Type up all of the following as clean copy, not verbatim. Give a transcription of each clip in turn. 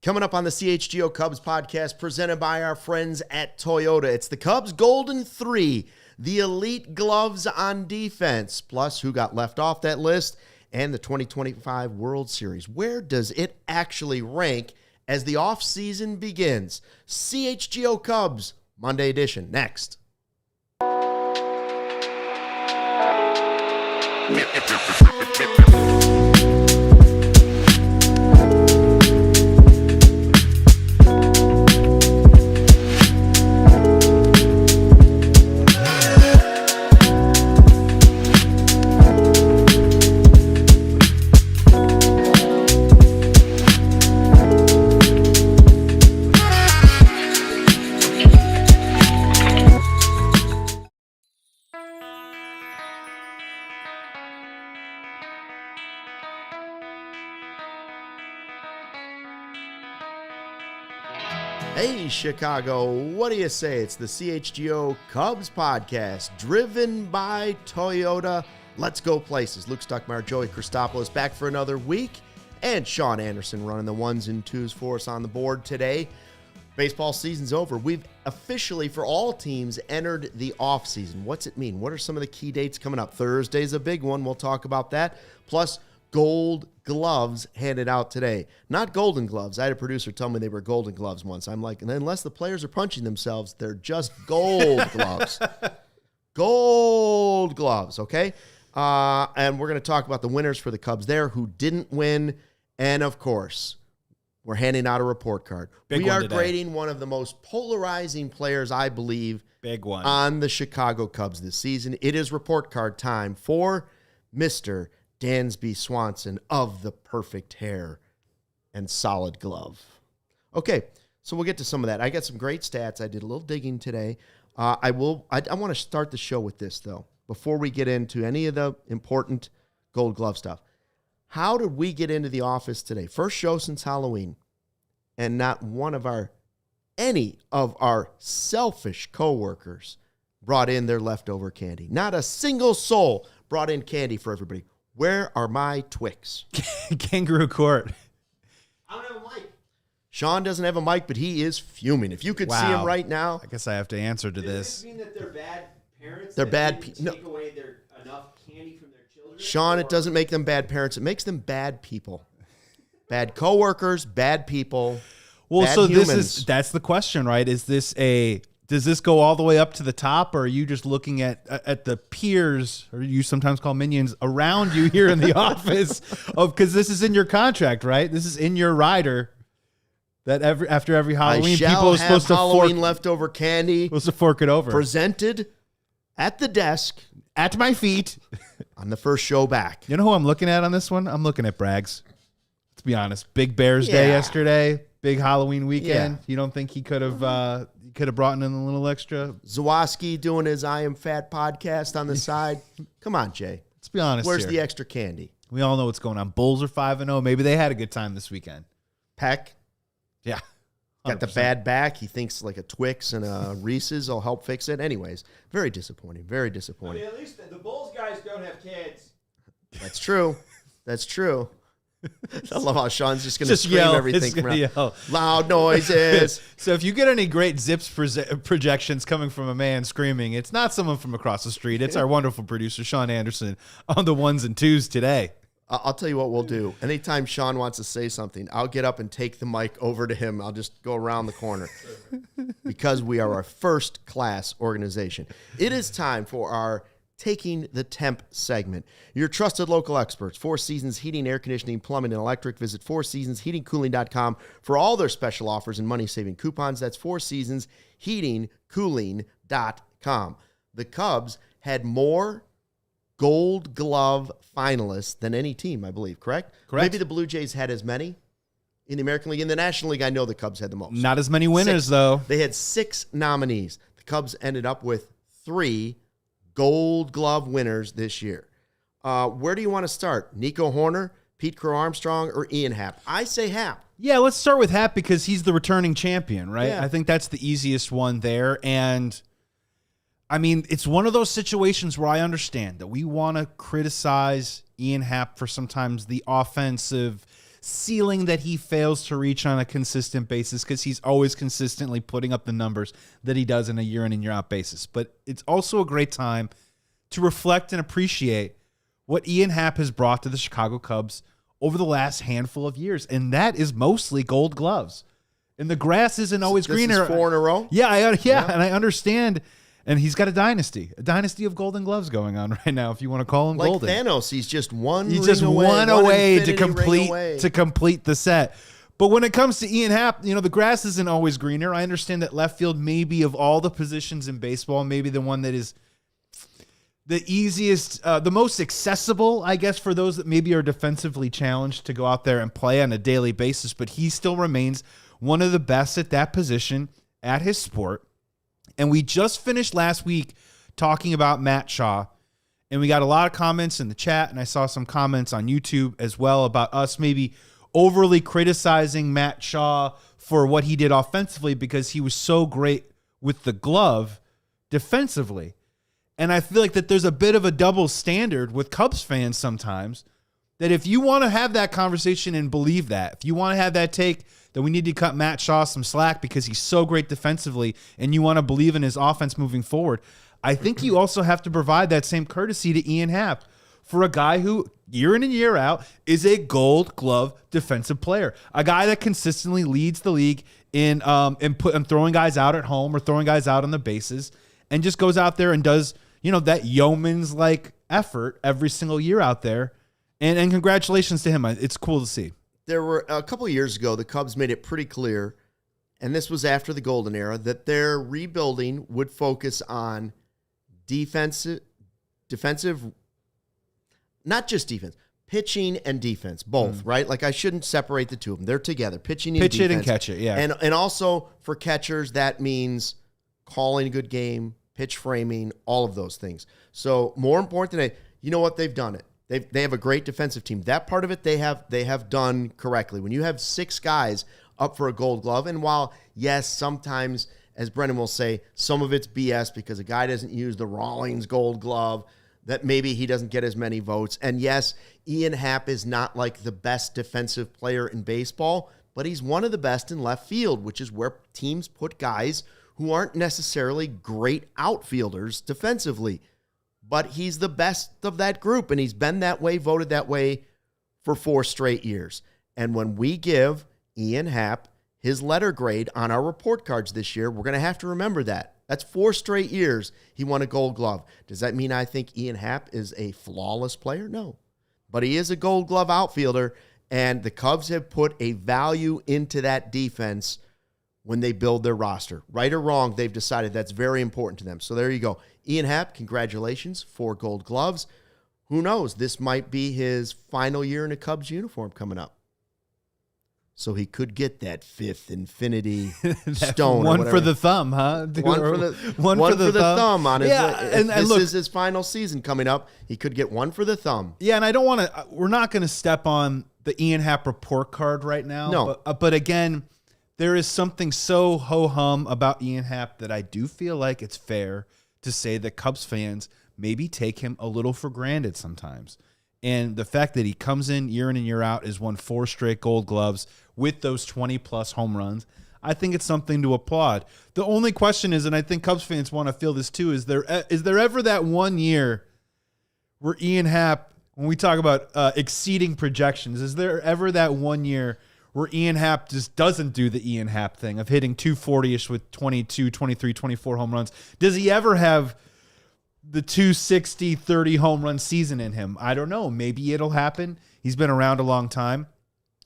Coming up on the CHGO Cubs podcast, presented by our friends at Toyota. It's the Cubs Golden 3, the elite gloves on defense, plus who got left off that list, and the 2025 World Series. Where does it actually rank as the offseason begins? CHGO Cubs, Monday edition, next. Hey, Chicago, what do you say? It's the CHGO Cubs podcast, driven by Toyota. Let's go places. Luke Stuckmeyer, Joey Christopoulos back for another week, and Sean Anderson running the ones and twos for us on the board today. Baseball season's over. We've officially, for all teams, entered the offseason. What's it mean? What are some of the key dates coming up? Thursday's a big one. We'll talk about that. Plus, gold gloves handed out today. Not golden gloves. I had a producer tell me they were golden gloves once. I'm like, unless the players are punching themselves, they're just gold gloves. Gold gloves, okay? And we're going to talk about the winners for the Cubs there who didn't win. And, of course, we're handing out a report card. We are grading one of the most polarizing players, I believe, on the Chicago Cubs this season. It is report card time for Mr. Dansby Swanson of the perfect hair and solid glove. Okay, so we'll get to some of that. I got some great stats. I did a little digging today. I want to start the show with this, though, before we get into any of the important gold glove stuff. How did we get into the office today? First show since Halloween, and not any of our selfish coworkers brought in their leftover candy. Not a single soul brought in candy for everybody. Where are my Twix? Kangaroo Court. I don't have a mic. Sean doesn't have a mic, but he is fuming. If you could see him right now. I guess I have to answer to this. Does this mean that they're bad parents? They're bad people. Take away enough candy from their children? Sean, it doesn't make them bad parents. It makes them bad people. Bad coworkers, bad people. Well, bad so humans. that's the question, right? Does this go all the way up to the top, or are you just looking at the peers, or you sometimes call minions, around you here in the office? Because this is in your contract, right? This is in your rider. That after every Halloween, people are supposed to Halloween leftover candy. Supposed to fork it over. Presented at the desk, at my feet, on the first show back. You know who I'm looking at on this one? I'm looking at Braggs. Let's be honest. Big Bears Day yesterday. Big Halloween weekend. Yeah. You don't think he could have brought in a little extra? Zawoski doing his I Am Fat podcast on the side. Come on, Jay. Let's be honest. Where's here. the extra candy? We all know what's going on. Bulls are 5-0. Maybe they had a good time this weekend. Peck. Yeah. 100%. Got the bad back. He thinks like a Twix and a Reese's will help fix it. Anyways, very disappointing. Very disappointing. I mean, at least the Bulls guys don't have kids. That's true. That's true. I love how Sean's just going to scream everything from loud noises. So if you get any great Zips projections coming from a man screaming, it's not someone from across the street. It's our wonderful producer, Sean Anderson, on the ones and twos today. I'll tell you what we'll do. Anytime Sean wants to say something, I'll get up and take the mic over to him. I'll just go around the corner because we are a first-class organization. It is time for our Taking the Temp segment. Your trusted local experts, Four Seasons Heating, Air Conditioning, Plumbing, and Electric. Visit fourseasonsheatingcooling.com for all their special offers and money-saving coupons. That's fourseasonsheatingcooling.com. The Cubs had more Gold Glove finalists than any team, I believe, correct? Correct. Maybe the Blue Jays had as many in the American League. In the National League, I know the Cubs had the most. Not as many winners, though. They had 6 nominees. The Cubs ended up with 3 Gold Glove winners this year. Where do you want to start? Nico Hoerner, Pete Crow-Armstrong, or Ian Happ? I say Happ. Yeah, let's start with Happ because he's the returning champion, right? Yeah. I think that's the easiest one there. And, I mean, it's one of those situations where I understand that we want to criticize Ian Happ for sometimes the offensive ceiling that he fails to reach on a consistent basis because he's always consistently putting up the numbers that he does on a year in and year out basis. But it's also a great time to reflect and appreciate what Ian Happ has brought to the Chicago Cubs over the last handful of years, and that is mostly Gold Gloves. And the grass isn't always greener. This is 4 in a row? Yeah, and I understand. And he's got a dynasty of Golden Gloves going on right now, if you want to call him like golden. Like Thanos, he's just one away to complete the set. But when it comes to Ian Happ, the grass isn't always greener. I understand that left field may be, of all the positions in baseball, maybe the one that is the easiest, the most accessible, I guess, for those that maybe are defensively challenged to go out there and play on a daily basis. But he still remains one of the best at that position at his sport. And we just finished last week talking about Matt Shaw, and we got a lot of comments in the chat, and I saw some comments on YouTube as well about us maybe overly criticizing Matt Shaw for what he did offensively because he was so great with the glove defensively. And I feel like that there's a bit of a double standard with Cubs fans sometimes, that if you want to have that conversation and believe that, if you want to have that take that we need to cut Matt Shaw some slack because he's so great defensively and you want to believe in his offense moving forward, I think you also have to provide that same courtesy to Ian Happ for a guy who, year in and year out, is a Gold Glove defensive player, a guy that consistently leads the league in throwing guys out at home or throwing guys out on the bases, and just goes out there and does that yeoman's-like effort every single year out there. And congratulations to him. It's cool to see. There were a couple of years ago, the Cubs made it pretty clear, and this was after the Golden Era, that their rebuilding would focus on defensive, not just defense, pitching and defense, both, right? Like I shouldn't separate the two of them. They're together, pitching and defense. Pitch it and catch it, yeah. And also for catchers, that means calling a good game, pitch framing, all of those things. So more important than you know what, they've done it. They have a great defensive team. That part of it they have done correctly. When you have 6 guys up for a Gold Glove, and while, yes, sometimes, as Brendan will say, some of it's BS because a guy doesn't use the Rawlings Gold Glove, that maybe he doesn't get as many votes. And yes, Ian Happ is not like the best defensive player in baseball, but he's one of the best in left field, which is where teams put guys who aren't necessarily great outfielders defensively. But he's the best of that group, and he's been that way, voted that way for 4 straight years. And when we give Ian Happ his letter grade on our report cards this year, we're going to have to remember that. That's 4 straight years he won a Gold Glove. Does that mean I think Ian Happ is a flawless player? No. But he is a Gold Glove outfielder, and the Cubs have put a value into that defense when they build their roster. Right or wrong, they've decided that's very important to them. So there you go. Ian Happ, congratulations, 4 Gold Gloves. Who knows? This might be his final year in a Cubs uniform coming up. So he could get that 5th infinity stone. One for the thumb, huh? One for the thumb on his. Yeah, and this is his final season coming up. He could get one for the thumb. Yeah, and I don't want to. We're not going to step on the Ian Happ report card right now. No, but again, there is something so ho-hum about Ian Happ that I do feel like it's fair to say that Cubs fans maybe take him a little for granted sometimes. And the fact that he comes in and year out, has won 4 straight Gold Gloves with those 20-plus home runs, I think it's something to applaud. The only question is, and I think Cubs fans want to feel this too, is there ever that one year where Ian Happ, when we talk about exceeding projections, is there ever that one year where Ian Happ just doesn't do the Ian Happ thing of hitting 240-ish with 22, 23, 24 home runs? Does he ever have the 260, 30 home run season in him? I don't know. Maybe it'll happen. He's been around a long time.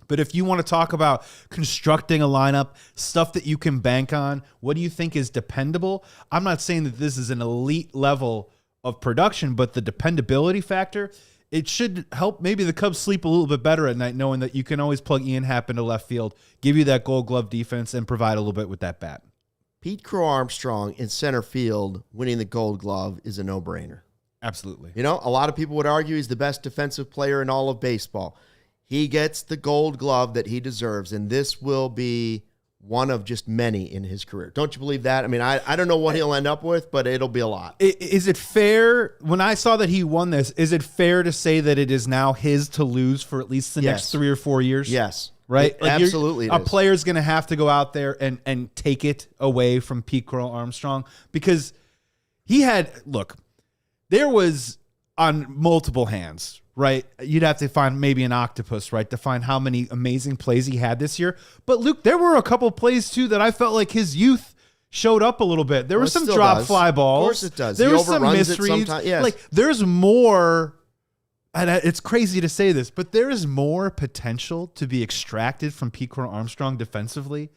But if you want to talk about constructing a lineup, stuff that you can bank on, what do you think is dependable? I'm not saying that this is an elite level of production, but the dependability factor, it should help maybe the Cubs sleep a little bit better at night, knowing that you can always plug Ian Happ into left field, give you that Gold Glove defense, and provide a little bit with that bat. Pete Crow-Armstrong in center field winning the Gold Glove is a no-brainer. Absolutely. You know, a lot of people would argue he's the best defensive player in all of baseball. He gets the Gold Glove that he deserves, and this will be one of just many in his career. Don't you believe that? I mean, I don't know what he'll end up with, but it'll be a lot. Is it fair, when I saw that he won this, is it fair to say that it is now his to lose for at least the next 3 or 4 years? Yes. Right? Absolutely. A player's going to have to go out there and take it away from Pete Crow-Armstrong because there was on multiple hands, right? You'd have to find maybe an octopus, right, to find how many amazing plays he had this year. But, Luke, there were a couple plays, too, that I felt like his youth showed up a little bit. There were some drop fly balls. Of course it does. There were some misreads. Yes. Like, there's more, and it's crazy to say this, but there is more potential to be extracted from Pete Crow-Armstrong defensively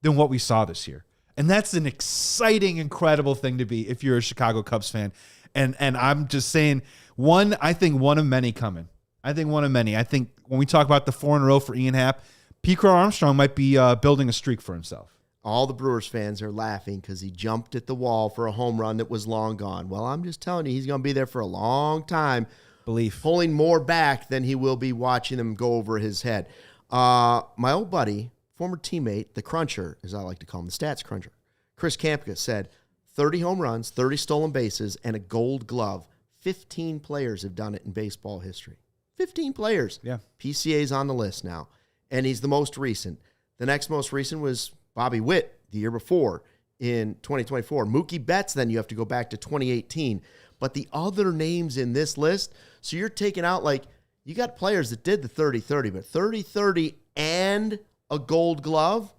than what we saw this year. And that's an exciting, incredible thing to be if you're a Chicago Cubs fan. And I'm just saying, I think one of many coming. I think one of many. I think when we talk about the 4 in a row for Ian Happ, Pete Crow-Armstrong might be building a streak for himself. All the Brewers fans are laughing because he jumped at the wall for a home run that was long gone. Well, I'm just telling you, he's going to be there for a long time. Belief. Pulling more back than he will be watching them go over his head. My old buddy, former teammate, the cruncher, as I like to call him, the stats cruncher, Chris Kampka said 30 home runs, 30 stolen bases, and a gold glove. 15 players have done it in baseball history. 15 players. Yeah. PCA's on the list now, and he's the most recent. The next most recent was Bobby Witt the year before in 2024. Mookie Betts, then you have to go back to 2018. But the other names in this list, so you're taking out, like, you got players that did the 30-30, but 30-30 and a gold glove,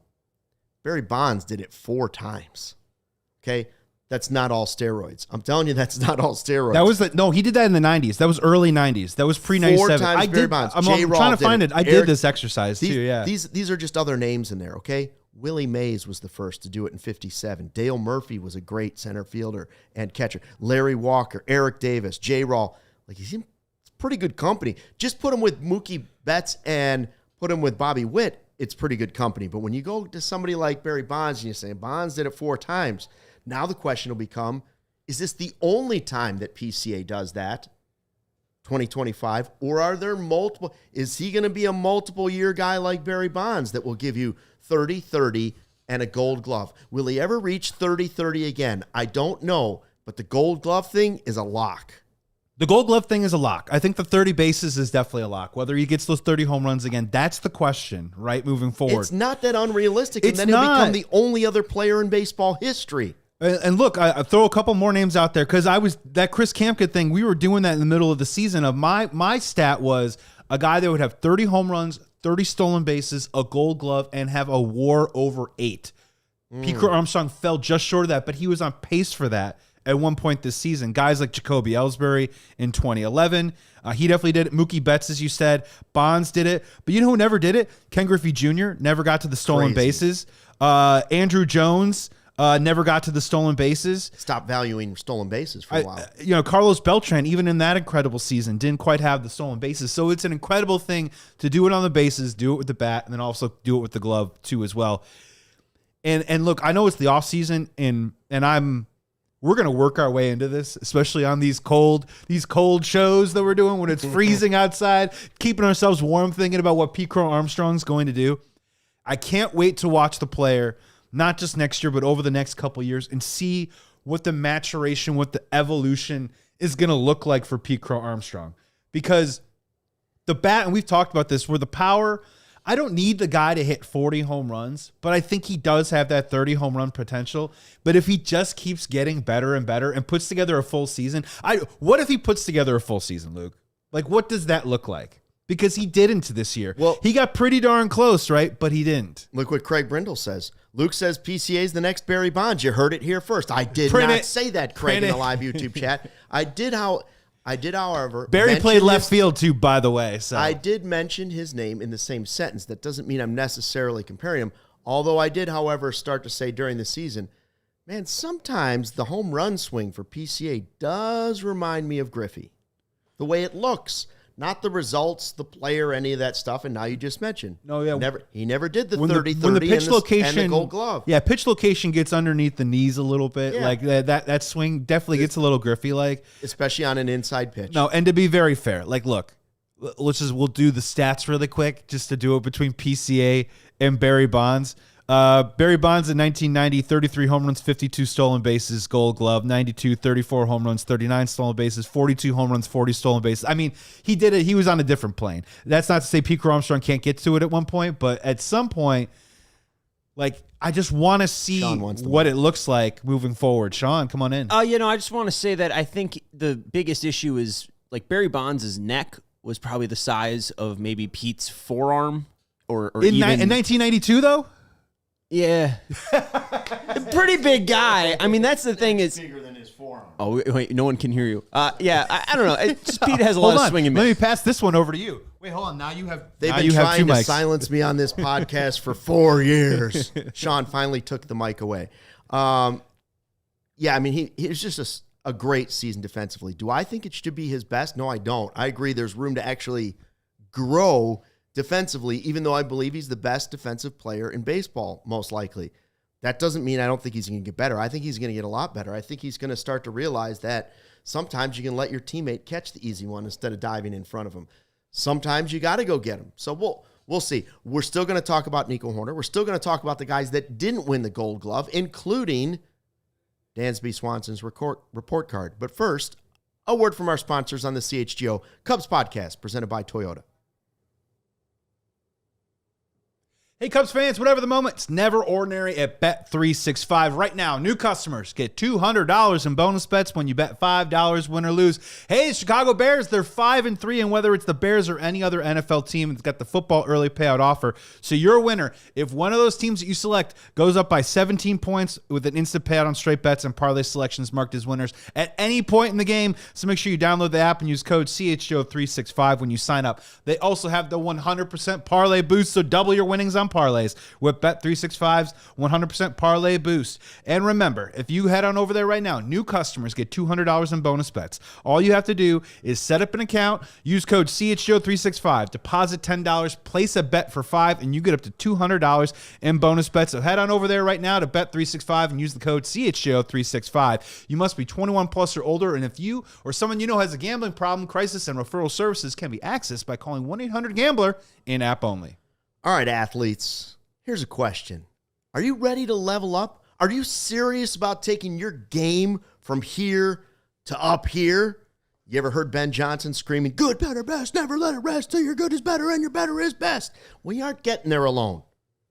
Barry Bonds did it 4 times. Okay? That's not all steroids. I'm telling you, that's not all steroids. He did that in the 90s. That was early 90s. That was pre-97. 4 times Barry Bonds. I'm trying to find it. I did this exercise too, yeah. These are just other names in there, okay? Willie Mays was the first to do it in 57. Dale Murphy was a great center fielder and catcher. Larry Walker, Eric Davis, J-Rawl. Like, it's pretty good company. Just put him with Mookie Betts and put him with Bobby Witt, it's pretty good company. But when you go to somebody like Barry Bonds and you say, Bonds did it 4 times, now the question will become, is this the only time that PCA does that, 2025, or are there multiple? Is he going to be a multiple-year guy like Barry Bonds that will give you 30-30 and a gold glove? Will he ever reach 30-30 again? I don't know, but the gold glove thing is a lock. The gold glove thing is a lock. I think the 30 bases is definitely a lock. Whether he gets those 30 home runs again, that's the question, right, moving forward. It's not that unrealistic, and then he'll become the only other player in baseball history. And look, I throw a couple more names out there because that Chris Kampka thing, we were doing that in the middle of the season. My stat was a guy that would have 30 home runs, 30 stolen bases, a gold glove, and have a WAR over 8. Pete Crow-Armstrong fell just short of that, but he was on pace for that at one point this season. Guys like Jacoby Ellsbury in 2011, he definitely did it. Mookie Betts, as you said, Bonds did it. But you know who never did it? Ken Griffey Jr. never got to the stolen bases. Andrew Jones never got to the stolen bases. Stopped valuing stolen bases for a while. Carlos Beltran, even in that incredible season, didn't quite have the stolen bases. So it's an incredible thing to do it on the bases, do it with the bat, and then also do it with the glove too as well. And look, I know it's the offseason, and we're going to work our way into this, especially on these cold shows that we're doing when it's freezing outside, keeping ourselves warm, thinking about what Pete Crow-Armstrong's going to do. I can't wait to watch the player, not just next year, but over the next couple of years, and see what the maturation, what the evolution is going to look like for Pete Crow-Armstrong. Because the bat, and we've talked about this, where the power, I don't need the guy to hit 40 home runs, but I think he does have that 30 home run potential. But if he just keeps getting better and better and puts together a full season, what if he puts together a full season, Luke? Like, what does that look like? Because he didn't this year. Well, he got pretty darn close, right? But he didn't. Look what Craig Brindle says. Luke says PCA is the next Barry Bonds. You heard it here first. I did not say that, Craig, in the live YouTube chat. I did, however. Barry played left field too, by the way. So I did mention his name in the same sentence. That doesn't mean I'm necessarily comparing him. Although I did, however, start to say during the season, man, sometimes the home run swing for PCA does remind me of Griffey. The way it looks. Not the results, the player, any of that stuff. And now you just mentioned. No, yeah. He never did the 30-30 and the gold glove. Yeah, pitch location gets underneath the knees a little bit. Yeah. Like that swing definitely gets a little Griffey-like. Especially on an inside pitch. No, and to be very fair, like, look, we'll do the stats really quick just to do it between PCA and Barry Bonds. Barry Bonds in 1990, 33 home runs, 52 stolen bases, Gold Glove. 92, 34 home runs, 39 stolen bases, 42 home runs, 40 stolen bases. I mean, he did it. He was on a different plane. That's not to say Pete Crow-Armstrong can't get to it at one point, but at some point, like, I just want to see what it looks like moving forward. Sean, come on in. I just want to say that I think the biggest issue is, like, Barry Bonds' neck was probably the size of maybe Pete's forearm, or in 1992, though? Yeah. A pretty big guy. I mean, that's the thing is... bigger than his forearm. Oh, wait, no one can hear you. Yeah, I don't know. Pete has a lot of swing and miss. Let me pass this one over to you. Wait, hold on. Now you have. They've been trying to silence me on this podcast for 4 years. Sean finally took the mic away. Yeah, I mean, he was just a great season defensively. Do I think it should be his best? No, I don't. I agree there's room to actually grow defensively, even though I believe he's the best defensive player in baseball, most likely. That doesn't mean I don't think he's going to get better. I think he's going to get a lot better. I think he's going to start to realize that sometimes you can let your teammate catch the easy one instead of diving in front of him. Sometimes you got to go get him. So we'll see. We're still going to talk about Nico Hoerner. We're still going to talk about the guys that didn't win the Gold Glove, including Dansby Swanson's report card. But first, a word from our sponsors on the CHGO Cubs podcast, presented by Toyota. Hey, Cubs fans, whatever the moment, it's never ordinary at Bet365. Right now, new customers get $200 in bonus bets when you bet $5, win or lose. Hey, Chicago Bears, they're 5-3, and whether it's the Bears or any other NFL team, it's got the football early payout offer. So you're a winner. If one of those teams that you select goes up by 17 points with an instant payout on straight bets and parlay selections marked as winners at any point in the game, so make sure you download the app and use code CHGO365 when you sign up. They also have the 100% parlay boost, so double your winnings on parlays with Bet365's 100% parlay boost. And remember, if you head on over there right now, new customers get $200 in bonus bets. All you have to do is set up an account, use code CHGO365, deposit $10, place a bet for $5, and you get up to $200 in bonus bets. So head on over there right now to Bet365 and use the code CHGO365. You must be 21 plus or older, and if you or someone you know has a gambling problem, crisis and referral services can be accessed by calling 1-800-GAMBLER in-app only. All right, athletes, here's a question. Are you ready to level up? Are you serious about taking your game from here to up here? You ever heard Ben Johnson screaming, good, better, best, never let it rest till your good is better and your better is best? Well, you aren't getting there alone,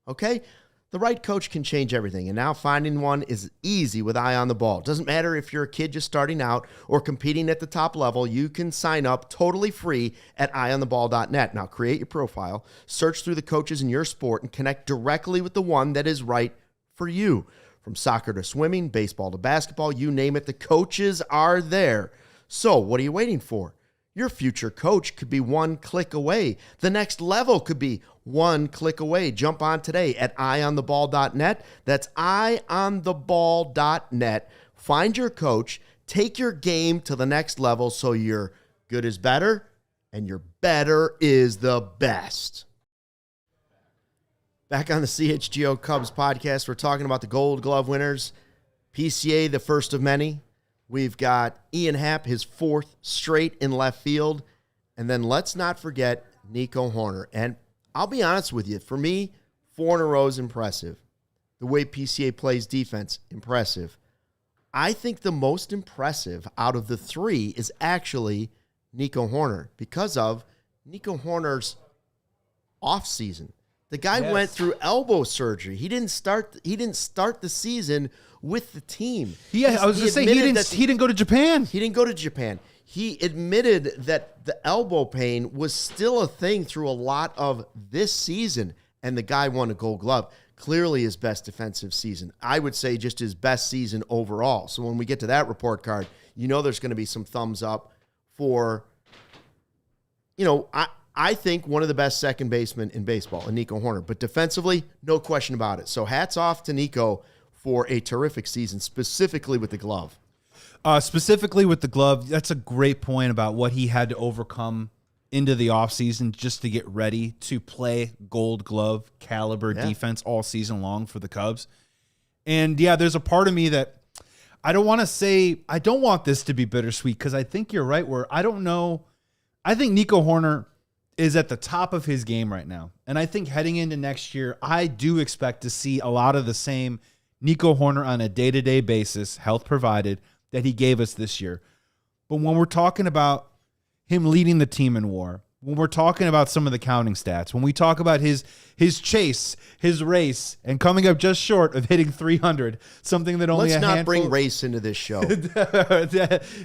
okay? The right coach can change everything, and now finding one is easy with Eye on the Ball. Doesn't matter if you're a kid just starting out or competing at the top level, you can sign up totally free at eyeontheball.net. Now create your profile, search through the coaches in your sport, and connect directly with the one that is right for you. From soccer to swimming, baseball to basketball, you name it, the coaches are there. So what are you waiting for? Your future coach could be one click away. The next level could be one click away. Jump on today at eyeontheball.net. That's eyeontheball.net. Find your coach, take your game to the next level so your good is better and your better is the best. Back on the CHGO Cubs podcast, we're talking about the Gold Glove winners. PCA, the first of many. We've got Ian Happ, his fourth straight in left field. And then let's not forget Nico Hoerner. And I'll be honest with you, for me, 4 in a row is impressive. The way PCA plays defense, impressive. I think the most impressive out of the 3 is actually Nico Hoerner because of Nico Hoerner's offseason. The guy went through elbow surgery. He didn't start the season with the team. Yeah, I was going to say he didn't go to Japan. He didn't go to Japan. He admitted that the elbow pain was still a thing through a lot of this season, and the guy won a Gold Glove. Clearly his best defensive season. I would say just his best season overall. So when we get to that report card, you know there's going to be some thumbs up for, I think one of the best second basemen in baseball, Nico Hoerner. But defensively, no question about it. So hats off to Nico for a terrific season, specifically with the glove. Specifically with the glove, that's a great point about what he had to overcome into the offseason just to get ready to play Gold Glove caliber defense all season long for the Cubs. And, there's a part of me that I don't want this to be bittersweet because I think you're right where I don't know. I think Nico Hoerner is at the top of his game right now. And I think heading into next year, I do expect to see a lot of the same Nico Hoerner on a day-to-day basis, health provided, that he gave us this year. But when we're talking about him leading the team in WAR, when we're talking about some of the counting stats, when we talk about his chase, his race, and coming up just short of hitting 300, something that only Let's not bring race into this show.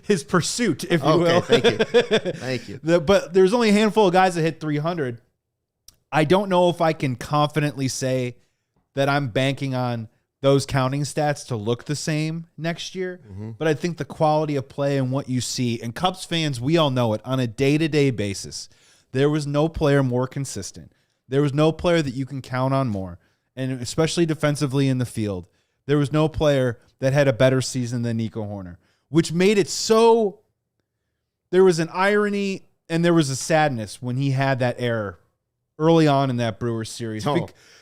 His pursuit, if you will. Thank you. Thank you. But there's only a handful of guys that hit 300. I don't know if I can confidently say that I'm banking on those counting stats to look the same next year. But I think the quality of play and what you see, and Cubs fans, we all know it, on a day-to-day basis, there was no player more consistent. There was no player that you can count on more, and especially defensively in the field. There was no player that had a better season than Nico Hoerner, which made it so there was an irony and there was a sadness when he had that error early on in that Brewers series.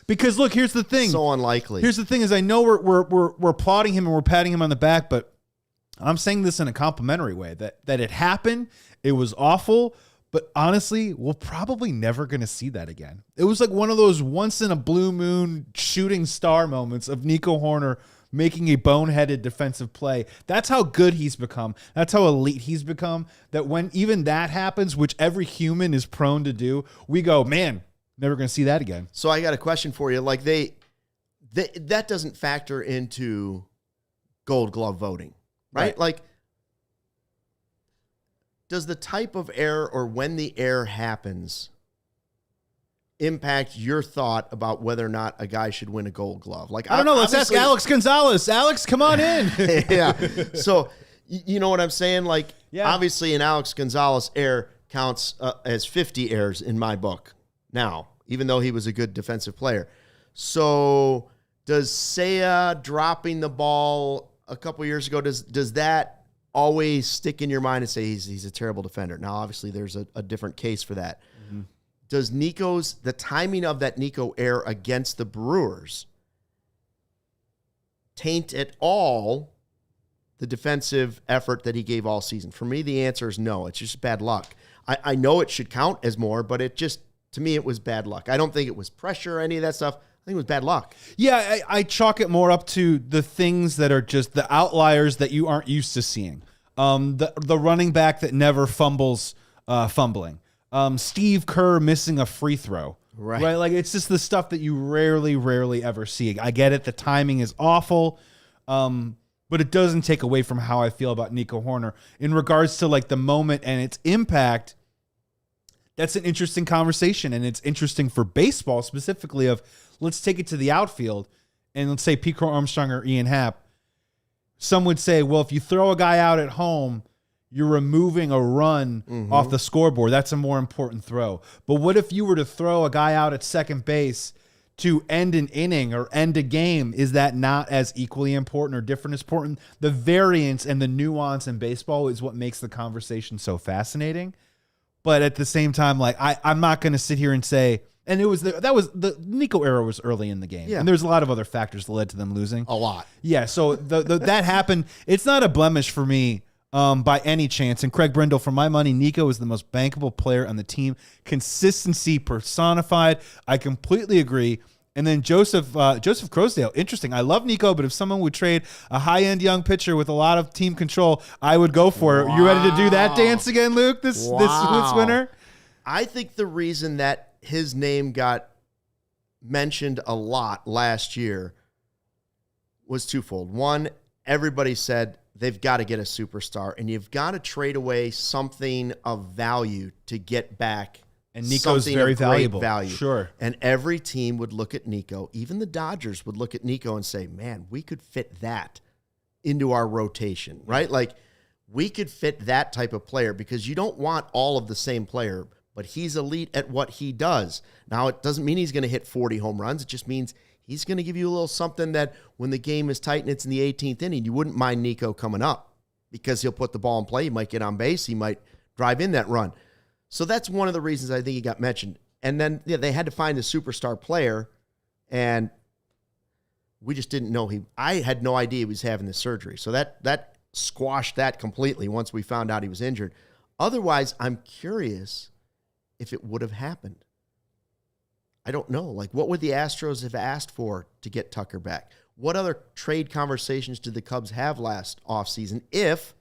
Because look, here's the thing. So unlikely. Here's the thing: is I know we're applauding him and we're patting him on the back, but I'm saying this in a complimentary way. That it happened. It was awful, but honestly, we're probably never going to see that again. It was like one of those once in a blue moon shooting star moments of Nico Hoerner making a boneheaded defensive play. That's how good he's become. That's how elite he's become. That when even that happens, which every human is prone to do, we go, man, never going to see that again. So I got a question for you. Like that doesn't factor into Gold Glove voting, right? Like, does the type of error or when the error happens impact your thought about whether or not a guy should win a Gold Glove? Like, I don't know. Let's ask Alex Gonzalez. Alex, come on in. Yeah. So you know what I'm saying? Like, obviously an Alex Gonzalez error counts as 50 errors in my book now, even though he was a good defensive player. So does Seiya dropping the ball a couple years ago, does that always stick in your mind and say he's a terrible defender? Now, obviously, there's a different case for that. Does the timing of that Nico error against the Brewers taint at all the defensive effort that he gave all season? For me, the answer is no. It's just bad luck. I know it should count as more, but it just, to me, it was bad luck. I don't think it was pressure or any of that stuff. I think it was bad luck. Yeah, I chalk it more up to the things that are just the outliers that you aren't used to seeing. The running back that never fumbles fumbling. Steve Kerr missing a free throw. Right? Like, it's just the stuff that you rarely ever see. I get it. The timing is awful. But it doesn't take away from how I feel about Nico Hoerner. In regards to, like, the moment and its impact, that's an interesting conversation, and it's interesting for baseball specifically of, let's take it to the outfield, and let's say Pete Crow-Armstrong or Ian Happ. Some would say, well, if you throw a guy out at home, you're removing a run off the scoreboard. That's a more important throw. But what if you were to throw a guy out at second base to end an inning or end a game? Is that not as equally important or different as important? The variance and the nuance in baseball is what makes the conversation so fascinating. But at the same time, like, I'm not going to sit here and say, and the Nico era was early in the game. Yeah. And there's a lot of other factors that led to them losing. A lot. Yeah. So that happened. It's not a blemish for me by any chance. And Craig Brindle, for my money, Nico is the most bankable player on the team. Consistency personified. I completely agree. And then Joseph Croasdale, interesting. I love Nico, but if someone would trade a high-end young pitcher with a lot of team control, I would go for it. You ready to do that dance again, Luke, this winter? I think the reason that his name got mentioned a lot last year was twofold. One, everybody said they've got to get a superstar, and you've got to trade away something of value to get back. And Nico's very valuable. Value. Sure. And every team would look at Nico. Even the Dodgers would look at Nico and say, man, we could fit that into our rotation, right? Like, we could fit that type of player because you don't want all of the same player, but he's elite at what he does. Now, it doesn't mean he's going to hit 40 home runs. It just means he's going to give you a little something that when the game is tight and it's in the 18th inning, you wouldn't mind Nico coming up because he'll put the ball in play. He might get on base. He might drive in that run. So that's one of the reasons I think he got mentioned. And then they had to find a superstar player, and we just didn't know I had no idea he was having this surgery. So that squashed that completely once we found out he was injured. Otherwise, I'm curious if it would have happened. I don't know. Like, what would the Astros have asked for to get Tucker back? What other trade conversations did the Cubs have last offseason if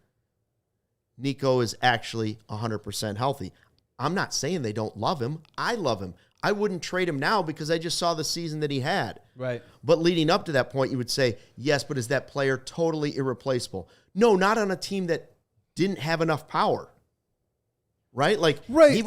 Nico is actually 100% healthy? I'm not saying they don't love him. I love him. I wouldn't trade him now because I just saw the season that he had. Right. But leading up to that point, you would say, yes, but is that player totally irreplaceable? No, not on a team that didn't have enough power. Right? Like, right.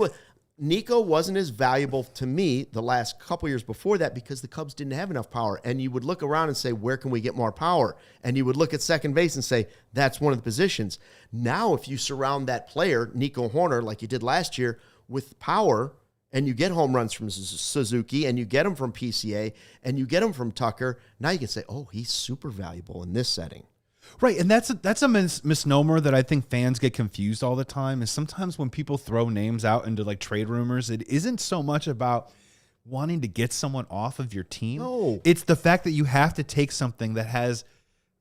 Nico wasn't as valuable to me the last couple years before that because the Cubs didn't have enough power. And you would look around and say, where can we get more power? And you would look at second base and say, that's one of the positions. Now, if you surround that player, Nico Hoerner, like you did last year, with power, and you get home runs from Suzuki, and you get them from PCA, and you get them from Tucker, now you can say, oh, he's super valuable in this setting. Right, and that's a misnomer that I think fans get confused all the time, is sometimes when people throw names out into like trade rumors, it isn't so much about wanting to get someone off of your team. No. It's the fact that you have to take something that has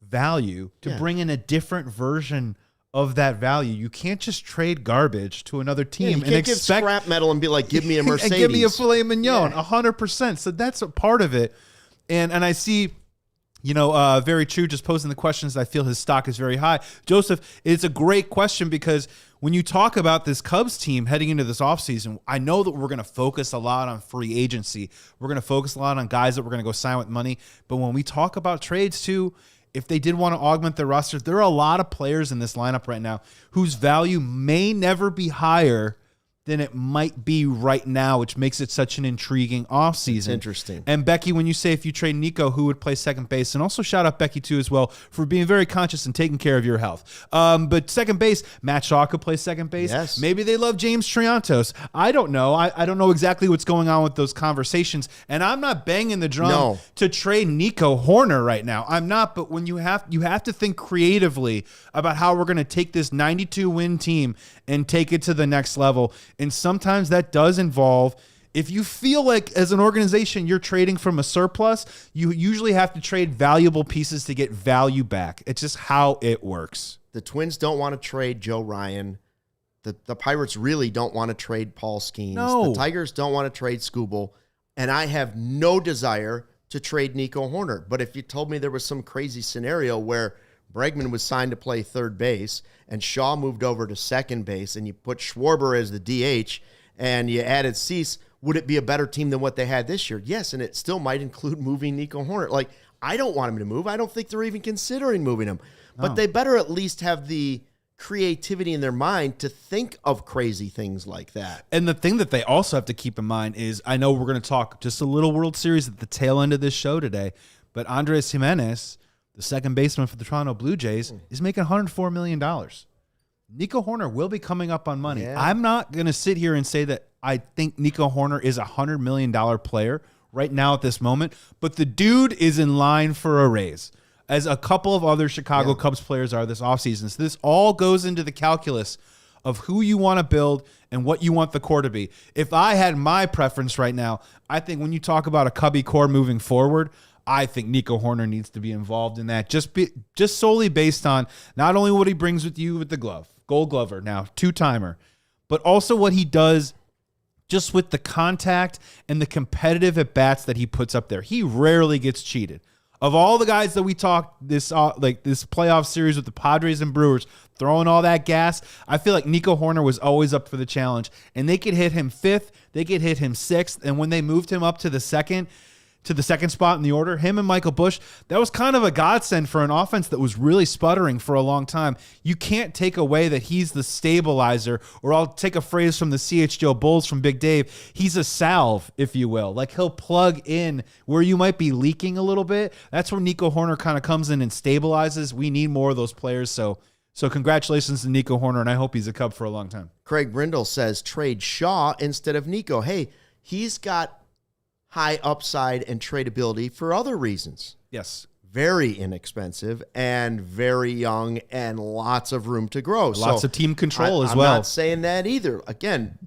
value to bring in a different version of that value. You can't just trade garbage to another team you can't give scrap metal and be like, give me a Mercedes. and give me a filet mignon, 100%. So that's a part of it. And I see, Very True just posing the questions. I feel his stock is very high. Joseph, it's a great question because when you talk about this Cubs team heading into this offseason, I know that we're going to focus a lot on free agency. We're going to focus a lot on guys that we're going to go sign with money. But when we talk about trades too, if they did want to augment their roster, there are a lot of players in this lineup right now whose value may never be higher than it might be right now, which makes it such an intriguing offseason. It's interesting. And Becky, when you say if you trade Nico, who would play second base? And also shout out Becky, too, as well, for being very conscious and taking care of your health. But second base, Matt Shaw could play second base. Yes. Maybe they love James Triantos. I don't know. I don't know exactly what's going on with those conversations. And I'm not banging the drum to trade Nico Hoerner right now. I'm not. But when you have to think creatively about how we're going to take this 92-win team and take it to the next level. And sometimes that does involve, if you feel like as an organization you're trading from a surplus, you usually have to trade valuable pieces to get value back. It's just how it works. The Twins don't want to trade Joe Ryan. The Pirates really don't want to trade Paul Skeens. No. The Tigers don't want to trade Skubal. And I have no desire to trade Nico Hoerner. But if you told me there was some crazy scenario where Bregman was signed to play third base and Shaw moved over to second base and you put Schwarber as the DH and you added Cease, would it be a better team than what they had this year? Yes, and it still might include moving Nico Hoerner. Like, I don't want him to move. I don't think they're even considering moving him. But they better at least have the creativity in their mind to think of crazy things like that. And the thing that they also have to keep in mind is, I know we're going to talk just a little World Series at the tail end of this show today, but Andres Jimenez, the second baseman for the Toronto Blue Jays, is making $104 million. Nico Hoerner will be coming up on money. Yeah. I'm not going to sit here and say that I think Nico Hoerner is a $100 million player right now at this moment, but the dude is in line for a raise, as a couple of other Chicago Cubs players are this offseason. So this all goes into the calculus of who you want to build and what you want the core to be. If I had my preference right now, I think when you talk about a Cubby core moving forward, I think Nico Hoerner needs to be involved in that, just solely based on not only what he brings with you with the glove, Gold Glover now, two-timer, but also what he does just with the contact and the competitive at-bats that he puts up there. He rarely gets cheated. Of all the guys that we talked this playoff series with the Padres and Brewers, throwing all that gas, I feel like Nico Hoerner was always up for the challenge. And they could hit him fifth, they could hit him sixth, and when they moved him up to the second spot in the order, him and Michael Busch, that was kind of a godsend for an offense that was really sputtering for a long time. You can't take away that he's the stabilizer, or I'll take a phrase from the CHGO Bulls from Big Dave, he's a salve, if you will. Like, he'll plug in where you might be leaking a little bit. That's where Nico Hoerner kind of comes in and stabilizes. We need more of those players, so congratulations to Nico Hoerner, and I hope he's a Cub for a long time. Craig Brindle says trade Shaw instead of Nico. Hey, he's got high upside and tradability for other reasons. Yes. Very inexpensive and very young and lots of room to grow. Lots of team control as I'm well. I'm not saying that either. Again,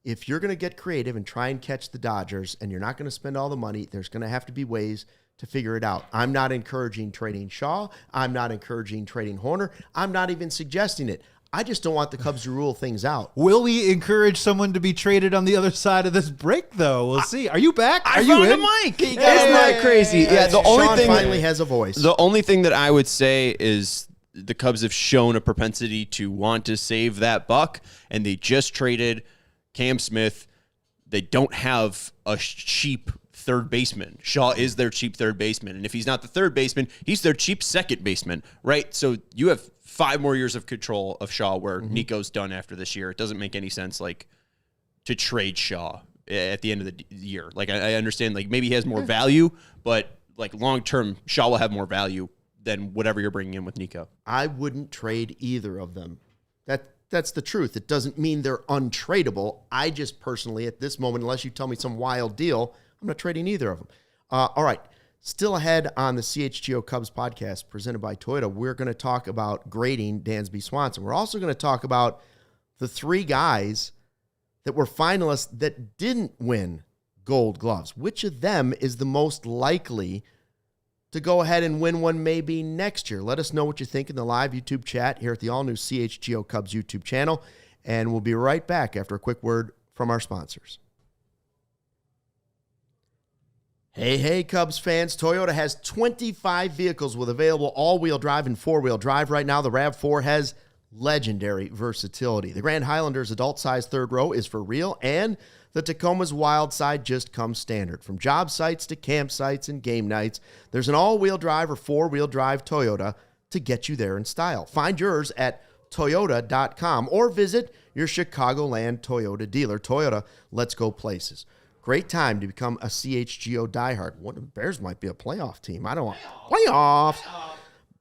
if you're going to get creative and try and catch the Dodgers and you're not going to spend all the money, there's going to have to be ways to figure it out. I'm not encouraging trading Shaw. I'm not encouraging trading Hoerner. I'm not even suggesting it. I just don't want the Cubs to rule things out. Will we encourage someone to be traded on the other side of this break, though? We'll see. Are you back? I Are you found in? a mic. Isn't that crazy? Yeah, the only Sean thing finally has a voice. The only thing that I would say is the Cubs have shown a propensity to want to save that buck, and they just traded Cam Smith. They don't have a cheap third baseman. Shaw is their cheap third baseman, and if he's not the third baseman, he's their cheap second baseman, right? So you have 5 more years of control of Shaw where Nico's done after this year. It doesn't make any sense, like, to trade Shaw at the end of the year. Like, I understand, like, maybe he has more value, but, like, long-term, Shaw will have more value than whatever you're bringing in with Nico. I wouldn't trade either of them. That's the truth. It doesn't mean they're untradeable. I just personally, at this moment, unless you tell me some wild deal, I'm not trading either of them. All right. Still ahead on the CHGO Cubs podcast presented by Toyota, we're going to talk about grading Dansby Swanson. We're also going to talk about the 3 guys that were finalists that didn't win Gold Gloves. Which of them is the most likely to go ahead and win one maybe next year? Let us know what you think in the live YouTube chat here at the all-new CHGO Cubs YouTube channel, and we'll be right back after a quick word from our sponsors. Hey, Cubs fans. Toyota has 25 vehicles with available all-wheel drive and four-wheel drive. Right now, the RAV4 has legendary versatility. The Grand Highlander's adult-sized third row is for real, and the Tacoma's wild side just comes standard. From job sites to campsites and game nights, there's an all-wheel drive or four-wheel drive Toyota to get you there in style. Find yours at Toyota.com or visit your Chicagoland Toyota dealer. Toyota, let's go places. Great time to become a CHGO diehard. What, the Bears might be a playoff team. I don't want playoffs.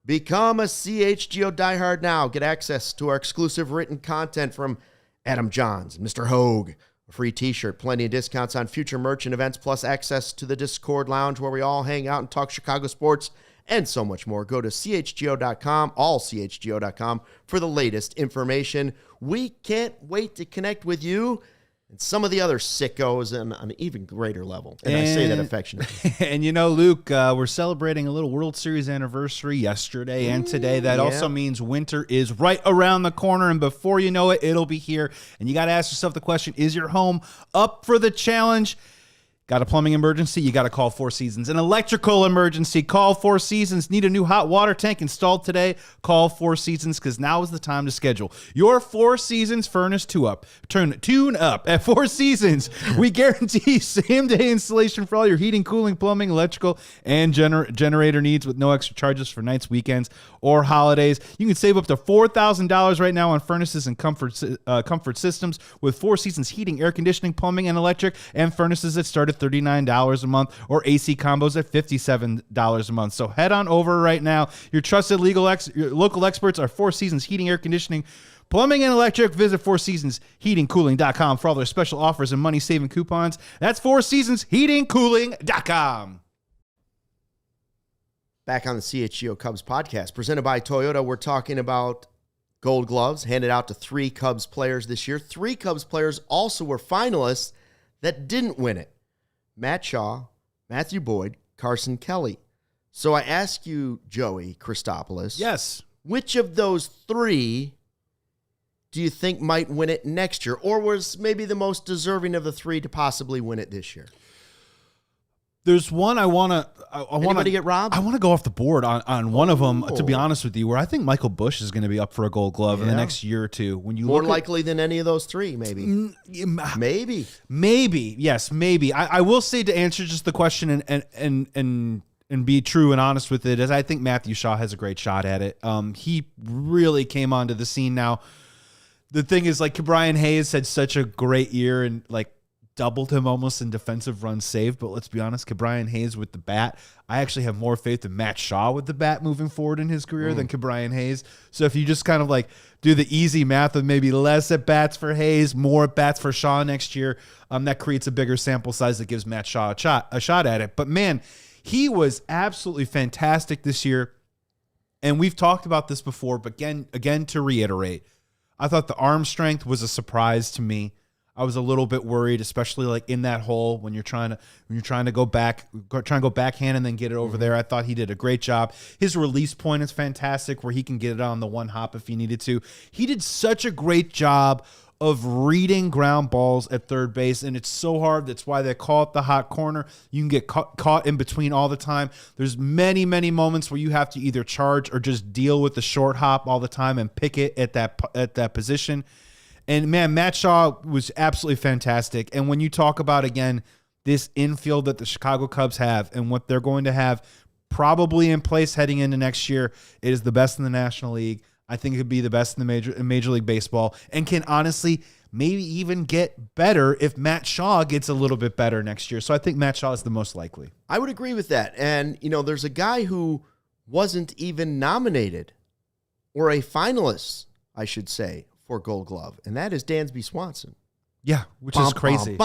Become a CHGO diehard now. Get access to our exclusive written content from Adam Johns, Mr. Hogue, a free t-shirt, plenty of discounts on future merch and events, plus access to the Discord lounge where we all hang out and talk Chicago sports and so much more. Go to CHGO.com, allchgo.com for the latest information. We can't wait to connect with you and some of the other sickos on an even greater level. And I say that affectionately. And you know, Luke, we're celebrating a little World Series anniversary yesterday and today. That also means winter is right around the corner, and before you know it, it'll be here. And you got to ask yourself the question, is your home up for the challenge? Got a plumbing emergency? You got to call Four Seasons. An electrical emergency? Call Four Seasons. Need a new hot water tank installed today? Call Four Seasons, because now is the time to schedule your Four Seasons furnace tune up at Four Seasons. We guarantee same-day installation for all your heating, cooling, plumbing, electrical, and generator needs with no extra charges for nights, weekends, or holidays. You can save up to $4,000 right now on furnaces and comfort systems with Four Seasons heating, air conditioning, plumbing, and electric, and furnaces that start at $39 a month, or AC combos at $57 a month. So head on over right now. Your trusted your local experts are Four Seasons Heating, Air Conditioning, Plumbing, and Electric. Visit FourSeasonsHeatingCooling.com for all their special offers and money-saving coupons. That's FourSeasonsHeatingCooling.com. Back on the CHGO Cubs podcast, presented by Toyota, we're talking about Gold Gloves handed out to 3 Cubs players this year. 3 Cubs players also were finalists that didn't win it. Matt Shaw, Matthew Boyd, Carson Kelly. So I ask you, Joey Christopoulos. Yes. Which of those 3 do you think might win it next year? Or was maybe the most deserving of the 3 to possibly win it this year? There's one I want to get robbed? I want to go off the board on one of them, to be honest with you, where I think Michael Busch is going to be up for a Gold Glove in the next year or two. When you More likely than any of those 3, maybe. Maybe. Yes, maybe. I will say, to answer just the question and be true and honest with it, is I think Matthew Shaw has a great shot at it. He really came onto the scene now. The thing is, like, Brian Hayes had such a great year and, like, doubled him almost in defensive runs saved. But let's be honest, Brian Hayes with the bat, I actually have more faith in Matt Shaw with the bat moving forward in his career than Brian Hayes. So if you just kind of like do the easy math of maybe less at bats for Hayes, more at bats for Shaw next year, that creates a bigger sample size that gives Matt Shaw a shot at it. But man, he was absolutely fantastic this year. And we've talked about this before, but again, to reiterate, I thought the arm strength was a surprise to me. I was a little bit worried, especially like in that hole when you're trying to go backhand and then get it over there. I thought he did a great job. His release point is fantastic, where he can get it on the one hop if he needed to. He did such a great job of reading ground balls at third base, and it's so hard. That's why they call it the hot corner. You can get caught in between all the time. There's many, many moments where you have to either charge or just deal with the short hop all the time and pick it at that position. And, man, Matt Shaw was absolutely fantastic. And when you talk about, again, this infield that the Chicago Cubs have and what they're going to have probably in place heading into next year, it is the best in the National League. I think it could be the best in Major League Baseball, and can honestly maybe even get better if Matt Shaw gets a little bit better next year. So I think Matt Shaw is the most likely. I would agree with that. And, there's a guy who wasn't even nominated, or a finalist, I should say, for Gold Glove, and that is Dansby Swanson. Yeah, which is crazy.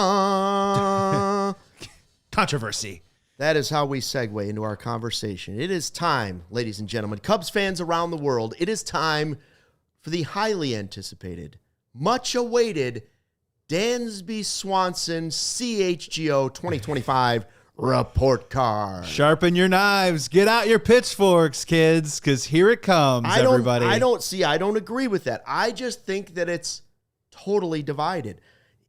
Controversy. That is how we segue into our conversation. It is time, ladies and gentlemen, Cubs fans around the world, it is time for the highly anticipated, much awaited Dansby Swanson CHGO 2025 report card. Sharpen your knives. Get out your pitchforks, kids, because here it comes, everybody. I don't agree with that. I just think that it's totally divided.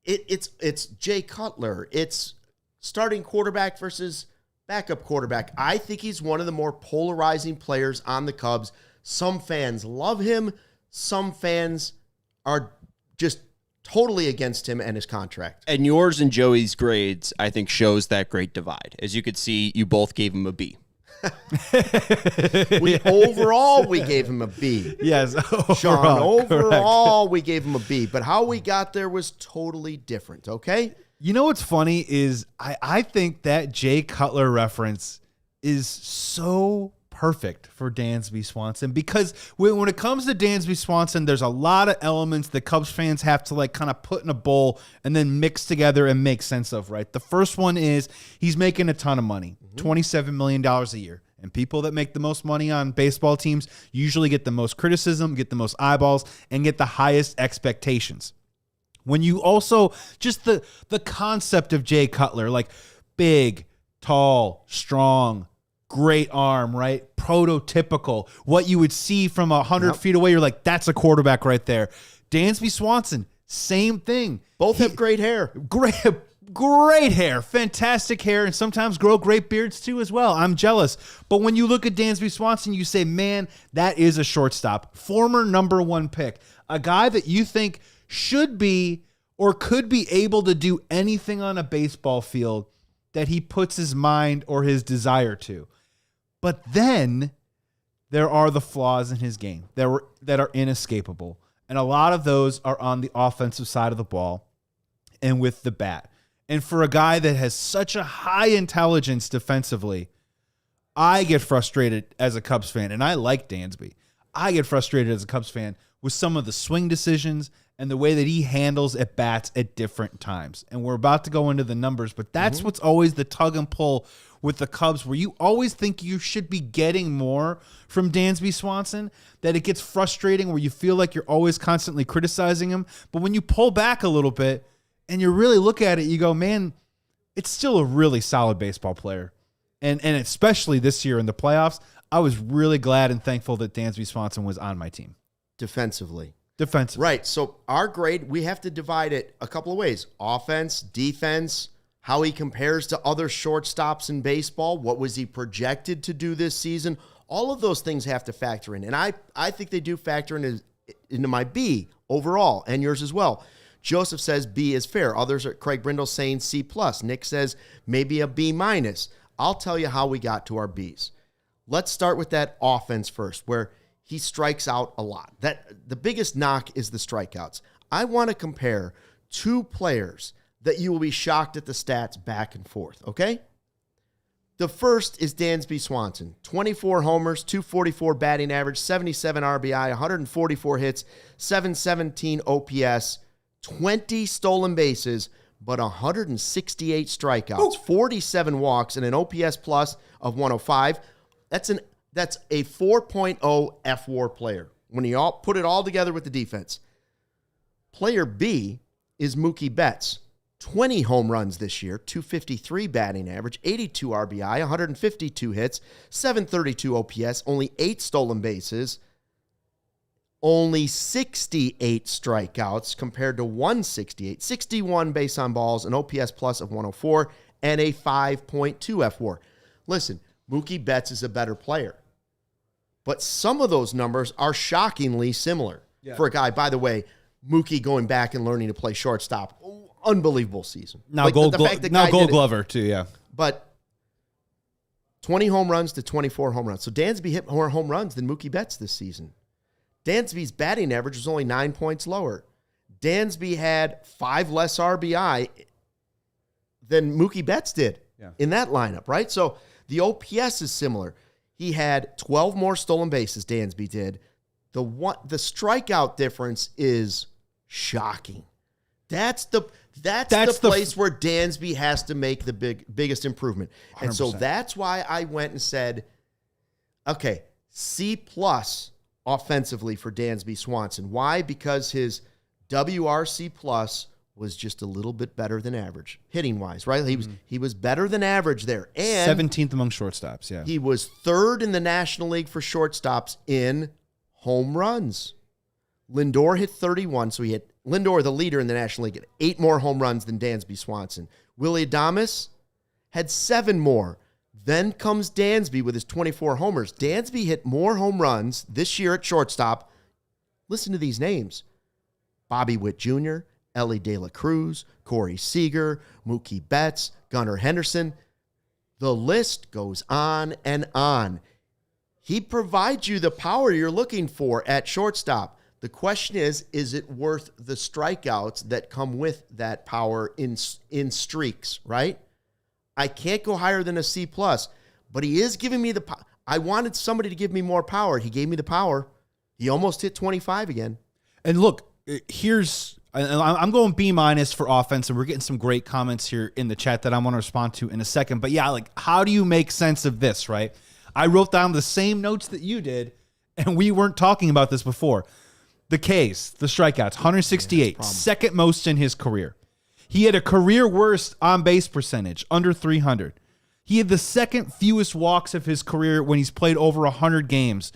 It's Jay Cutler. It's starting quarterback versus backup quarterback. I think he's one of the more polarizing players on the Cubs. Some fans love him. Some fans are just totally against him and his contract. And yours and Joey's grades, I think, shows that great divide. As you could see, you both gave him a B. Overall, we gave him a B. Yes. Sean, overall, we gave him a B. But how we got there was totally different, okay? You know what's funny is I think that Jay Cutler reference is so perfect for Dansby Swanson, because when it comes to Dansby Swanson, there's a lot of elements that Cubs fans have to like kind of put in a bowl and then mix together and make sense of, right? The first one is he's making a ton of money, $27 million a year. And people that make the most money on baseball teams usually get the most criticism, get the most eyeballs, and get the highest expectations. When you also, just the concept of Jay Cutler, like big, tall, strong, great arm, right? Prototypical. What you would see from 100 feet away, you're like, that's a quarterback right there. Dansby Swanson, same thing. Both have great hair. Great hair. Fantastic hair, and sometimes grow great beards too as well. I'm jealous. But when you look at Dansby Swanson, you say, man, that is a shortstop. Former number 1 pick. A guy that you think should be or could be able to do anything on a baseball field that he puts his mind or his desire to. But then there are the flaws in his game that are inescapable. And a lot of those are on the offensive side of the ball and with the bat. And for a guy that has such a high intelligence defensively, I get frustrated as a Cubs fan, and I like Dansby. I get frustrated as a Cubs fan with some of the swing decisions and the way that he handles at bats at different times. And we're about to go into the numbers, but that's what's always the tug and pull with the Cubs, where you always think you should be getting more from Dansby Swanson, that it gets frustrating where you feel like you're always constantly criticizing him. But when you pull back a little bit and you really look at it, you go, man, it's still a really solid baseball player. And especially this year in the playoffs, I was really glad and thankful that Dansby Swanson was on my team. Defensively. Right. So our grade, we have to divide it a couple of ways. Offense, defense, how he compares to other shortstops in baseball. What was he projected to do this season? All of those things have to factor in. And I think they do factor into my B overall, and yours as well. Joseph says B is fair. Others are, Craig Brindle saying C+. Nick says maybe a B-. I'll tell you how we got to our Bs. Let's start with that offense first, where he strikes out a lot. The biggest knock is the strikeouts. I want to compare two players that you will be shocked at the stats back and forth, okay? The first is Dansby Swanson. 24 homers, 244 batting average, 77 RBI, 144 hits, 717 OPS, 20 stolen bases, but 168 strikeouts, 47 walks, and an OPS plus of 105. That's a 4.0 F WAR player when you all put it all together with the defense. Player B is Mookie Betts. 20 home runs this year, 253 batting average, 82 RBI, 152 hits, 732 OPS, only 8 stolen bases, only 68 strikeouts compared to 168, 61 base on balls, an OPS plus of 104, and a 5.2 FWAR. Listen, Mookie Betts is a better player, but some of those numbers are shockingly similar for a guy. By the way, Mookie going back and learning to play shortstop, unbelievable season. Now like Gold Glover too, yeah. But 20 home runs to 24 home runs. So Dansby hit more home runs than Mookie Betts this season. Dansby's batting average was only 9 points lower. Dansby had 5 less RBI than Mookie Betts did in that lineup, right? So the OPS is similar. He had 12 more stolen bases, Dansby did. The strikeout difference is shocking. That's the place where Dansby has to make the biggest improvement. 100%. And so that's why I went and said, okay, C+ offensively for Dansby Swanson. Why? Because his WRC+ was just a little bit better than average, hitting-wise, right? He was better than average there. And 17th among shortstops, yeah. He was 3rd in the National League for shortstops in home runs. Lindor hit 31, so he hit Lindor, the leader in the National League, had 8 more home runs than Dansby Swanson. Willie Adames had 7 more. Then comes Dansby with his 24 homers. Dansby hit more home runs this year at shortstop. Listen to these names: Bobby Witt Jr., Ellie De La Cruz, Corey Seager, Mookie Betts, Gunnar Henderson. The list goes on and on. He provides you the power you're looking for at shortstop. The question is it worth the strikeouts that come with that power in streaks, right? I can't go higher than a C+, but he is giving me the power. I wanted somebody to give me more power. He gave me the power. He almost hit 25 again. And look, I'm going B- for offense, and we're getting some great comments here in the chat that I want to respond to in a second. But yeah, like, how do you make sense of this, right? I wrote down the same notes that you did, and we weren't talking about this before. The Ks, the strikeouts, 168, second most in his career. He had a career worst on-base percentage, under 300. He had the second fewest walks of his career when he's played over 100 games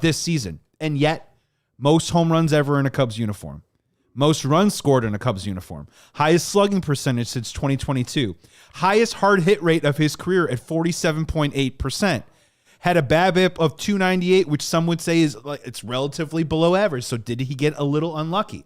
this season. And yet, most home runs ever in a Cubs uniform. Most runs scored in a Cubs uniform. Highest slugging percentage since 2022. Highest hard hit rate of his career at 47.8%. Had a BABIP of 298, which some would say is it's relatively below average. So did he get a little unlucky?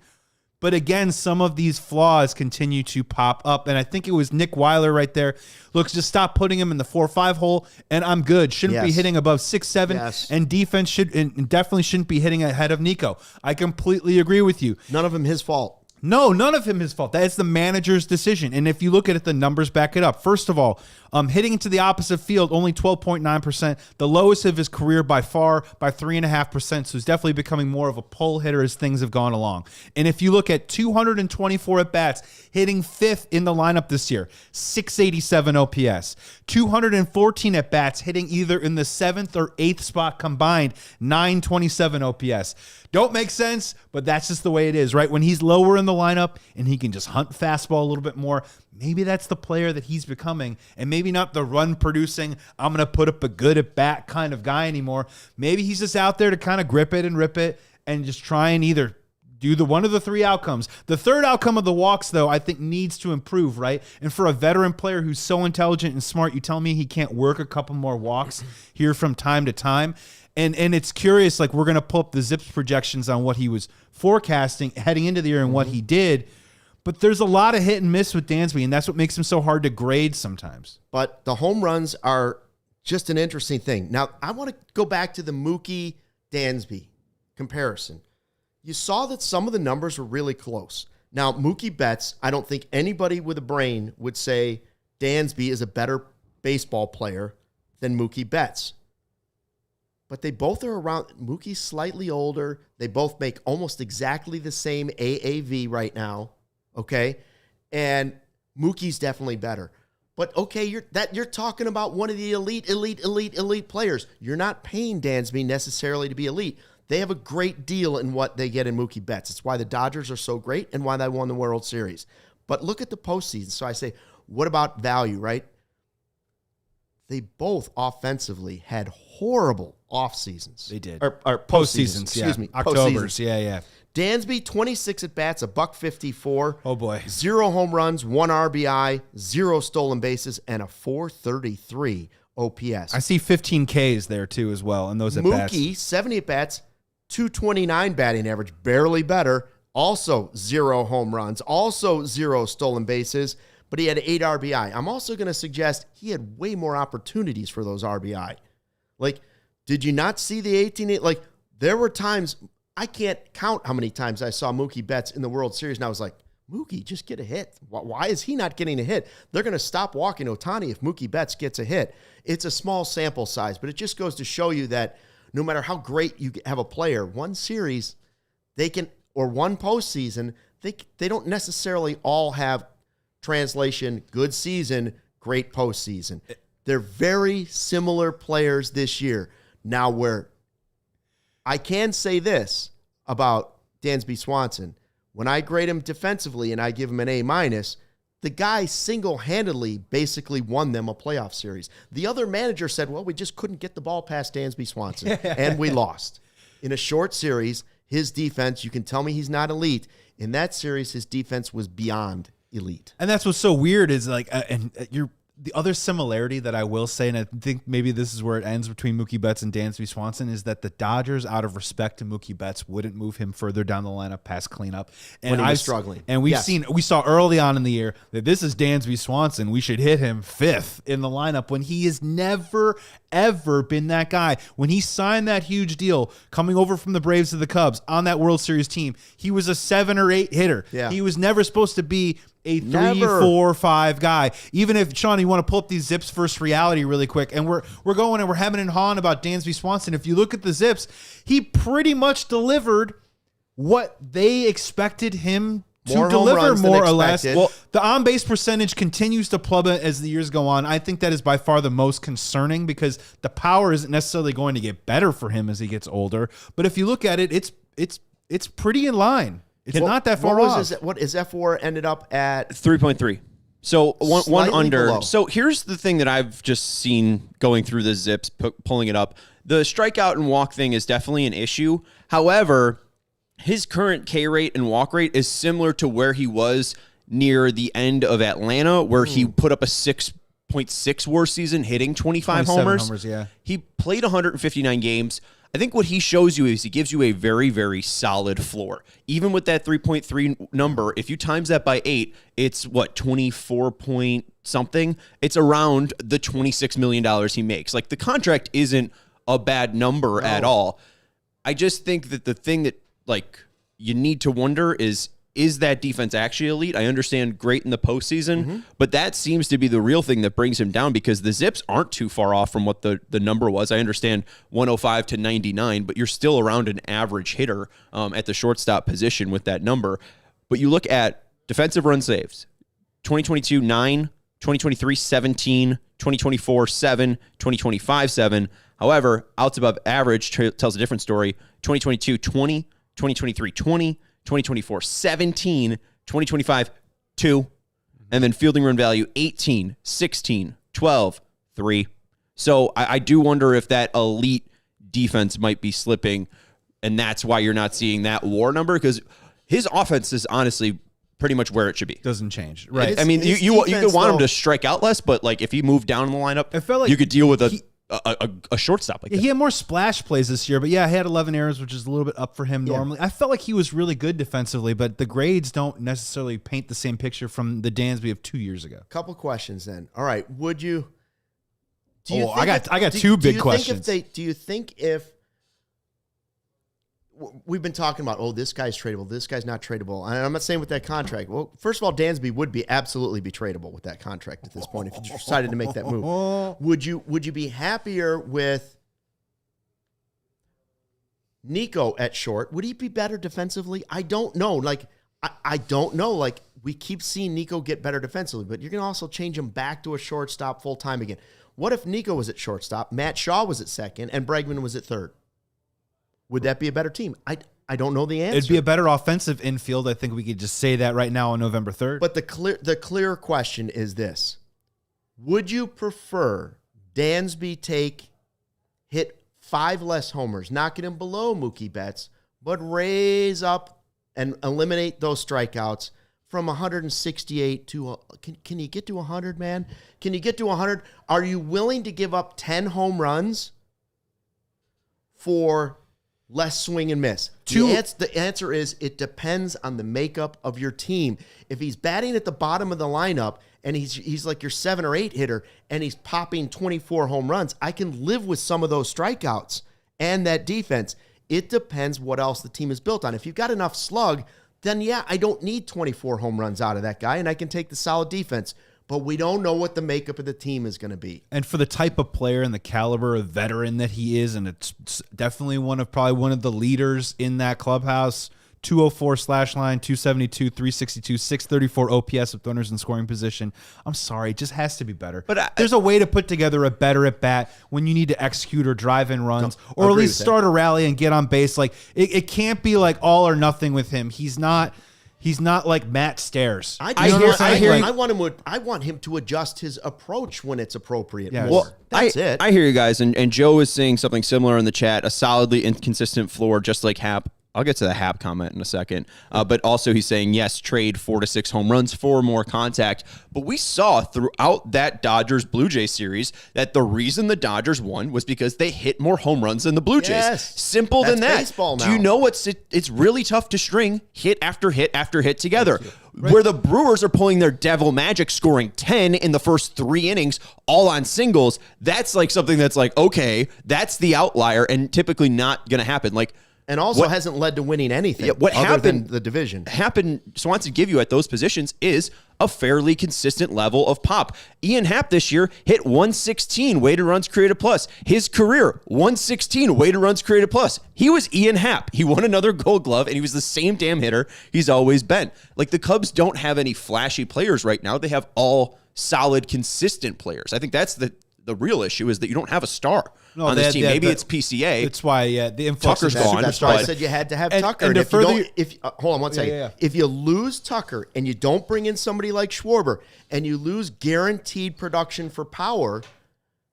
But again, some of these flaws continue to pop up. And I think it was Nick Weiler right there. Look, just stop putting him in the 4-5 hole, and I'm good. Shouldn't be hitting above 6-7, and defense definitely shouldn't be hitting ahead of Nico. I completely agree with you. None of them his fault. No, none of him his fault. That is the manager's decision. And if you look at it, the numbers back it up. First of all, hitting into the opposite field, only 12.9%, the lowest of his career by far, by 3.5%. So he's definitely becoming more of a pull hitter as things have gone along. And if you look at 224 at-bats, hitting 5th in the lineup this year, 687 OPS. 214 at-bats, hitting either in the 7th or 8th spot combined, 927 OPS. Don't make sense, but that's just the way it is, right? When he's lower in the lineup and he can just hunt fastball a little bit more, maybe that's the player that he's becoming, and maybe not the run-producing, I'm going to put up a good at-bat kind of guy anymore. Maybe he's just out there to kind of grip it and rip it and just try and either do the one of the 3 outcomes. The third outcome of the walks, though, I think needs to improve, right? And for a veteran player who's so intelligent and smart, you tell me he can't work a couple more walks here from time to time. And it's curious, like, we're going to pull up the Zips projections on what he was forecasting heading into the year and what he did. But there's a lot of hit and miss with Dansby, and that's what makes him so hard to grade sometimes. But the home runs are just an interesting thing. Now, I want to go back to the Mookie-Dansby comparison. You saw that some of the numbers were really close. Now, Mookie Betts, I don't think anybody with a brain would say Dansby is a better baseball player than Mookie Betts. But they both are around. Mookie's slightly older. They both make almost exactly the same AAV right now, okay? And Mookie's definitely better. But okay, you're talking about one of the elite players. You're not paying Dansby necessarily to be elite. They have a great deal in what they get in Mookie Betts. It's why the Dodgers are so great and why they won the World Series. But look at the postseason. So I say, what about value, right? They both offensively had horrible off seasons. They did. Or Postseasons, excuse me. Octobers, Postseasons. yeah. Dansby, 26 at bats, $154. Oh, boy. 0 home runs, 1 RBI, 0 stolen bases, and a .433 OPS. I see 15 Ks there, too, as well, and those at bats. Mookie, 70 at bats, .229 batting average, barely better. Also 0 home runs, also 0 stolen bases, but he had 8 RBI. I'm also going to suggest he had way more opportunities for those RBI. Like, did you not see the 18? Like, there were times, I can't count how many times I saw Mookie Betts in the World Series, and I was like, Mookie, just get a hit. Why is he not getting a hit? They're going to stop walking Ohtani if Mookie Betts gets a hit. It's a small sample size, but it just goes to show you that no matter how great you have a player, one series, they can, or one postseason, they don't necessarily all have translation, good season, great postseason. They're very similar players this year. Now, where I can say this about Dansby Swanson, when I grade him defensively and I give him an A-, the guy single-handedly basically won them a playoff series. The other manager said, well, we just couldn't get the ball past Dansby Swanson, and we lost. In a short series, his defense, you can tell me he's not elite. In that series, his defense was beyond elite. And that's what's so weird is like, the other similarity that I will say, and I think maybe this is where it ends between Mookie Betts and Dansby Swanson, is that the Dodgers, out of respect to Mookie Betts, wouldn't move him further down the lineup past cleanup. And when he was struggling. And we saw early on in the year that this is Dansby Swanson. We should hit him 5th in the lineup when he has never, ever been that guy. When he signed that huge deal coming over from the Braves to the Cubs on that World Series team, he was a 7 or 8 hitter. Yeah. He was never supposed to be a 3, 4, 5 guy. Even if, Sean, you want to pull up these Zips first reality really quick, and we're going and we're hemming and hawing about Dansby Swanson. If you look at the Zips, he pretty much delivered what they expected him to deliver, more or less. Well, the on-base percentage continues to plummet as the years go on. I think that is by far the most concerning because the power isn't necessarily going to get better for him as he gets older. But if you look at it, it's pretty in line. It's not that far off. What is F4 ended up at? 3.3. So one under. Below. So here's the thing that I've just seen going through the Zips, pulling it up. The strikeout and walk thing is definitely an issue. However, his current K rate and walk rate is similar to where he was near the end of Atlanta, where he put up a 6.6 WAR season, hitting 25 homers. Yeah. He played 159 games. I think what he shows you is he gives you a very, very solid floor. Even with that 3.3 number, if you times that by 8, it's what, 24 point something? It's around the $26 million he makes. Like, the contract isn't a bad number at all. I just think that the thing that, like, you need to wonder is that defense actually elite? I understand great in the postseason, but that seems to be the real thing that brings him down because the Zips aren't too far off from what the number was. I understand 105 to 99, but you're still around an average hitter at the shortstop position with that number. But you look at defensive run saves, 2022, 9, 2023, 17, 2024, 7, 2025, 7. However, outs above average tells a different story. 2022, 20, 2023, 20, 2024, 17, 2025, 2, and then fielding run value, 18, 16, 12, 3. So I do wonder if that elite defense might be slipping, and that's why you're not seeing that WAR number, because his offense is honestly pretty much where it should be. Doesn't change. Right. I mean, you could want him to strike out less, but like if he moved down in the lineup, I felt like you could deal with a shortstop like that. He had more splash plays this year, but yeah, he had 11 errors, which is a little bit up for him normally. I felt like he was really good defensively, but the grades don't necessarily paint the same picture from the Dansby of 2 years ago. Couple questions then. All right, would you? I got two big questions. Do you think if we've been talking about, this guy's tradable, this guy's not tradable, and I'm not saying with that contract. Well, first of all, Dansby would absolutely be tradable with that contract at this point if you decided to make that move. Would you be happier with Nico at short? Would he be better defensively? I don't know. Like I don't know. Like we keep seeing Nico get better defensively, but you're gonna also change him back to a shortstop full time again. What if Nico was at shortstop, Matt Shaw was at second, and Bregman was at third? Would that be a better team? I don't know the answer. It'd be a better offensive infield. I think we could just say that right now on November 3rd. But the clear question is this. Would you prefer Dansby hit 5 less homers, knocking him below Mookie Betts, but raise up and eliminate those strikeouts from 168 to can you get to 100, man? Can you get to 100? Are you willing to give up 10 home runs for less swing and miss? The answer is it depends on the makeup of your team. If he's batting at the bottom of the lineup and he's like your 7 or 8 hitter and he's popping 24 home runs, I can live with some of those strikeouts and that defense. It depends what else the team is built on. If you've got enough slug, then yeah, I don't need 24 home runs out of that guy, and I can take the solid defense. But we don't know what the makeup of the team is going to be. And for the type of player and the caliber of veteran that he is, and it's definitely probably one of the leaders in that clubhouse, 204 slash line, 272, 362, 634 OPS with runners in scoring position. I'm sorry, it just has to be better. But there's a way to put together a better at bat when you need to execute or drive in runs, or at least start a rally and get on base. Like it can't be like all or nothing with him. He's not like Matt Stairs. I want him to adjust his approach when it's appropriate. Yes. Well, that's it. I hear you guys, and Joe is saying something similar in the chat. A solidly inconsistent floor, just like Happ. I'll get to the Happ comment in a second. But also he's saying, yes, trade 4 to 6 home runs for more contact. But we saw throughout that Dodgers-Blue Jays series that the reason the Dodgers won was because they hit more home runs than the Blue Jays. Yes. Simple than that. Baseball now. Do you know it's really tough to string hit after hit after hit together? Right. Where the Brewers are pulling their devil magic, scoring 10 in the first 3 innings, all on singles, that's like something that's like, okay, that's the outlier and typically not going to happen. And also hasn't led to winning anything what other happened, than the division. Swanson give you at those positions is a fairly consistent level of pop. Ian Happ this year hit 116 weighted runs created plus. His career, 116 weighted runs created plus. He was Ian Happ. He won another Gold Glove, and he was the same damn hitter he's always been. Like, the Cubs don't have any flashy players right now. They have all solid, consistent players. I think that's the real issue is that you don't have a star on this team. Maybe it's PCA. That's why, the influx Tucker's gone. That's why I said you had to have Tucker. And hold on one second. If you lose Tucker and you don't bring in somebody like Schwarber and you lose guaranteed production for power,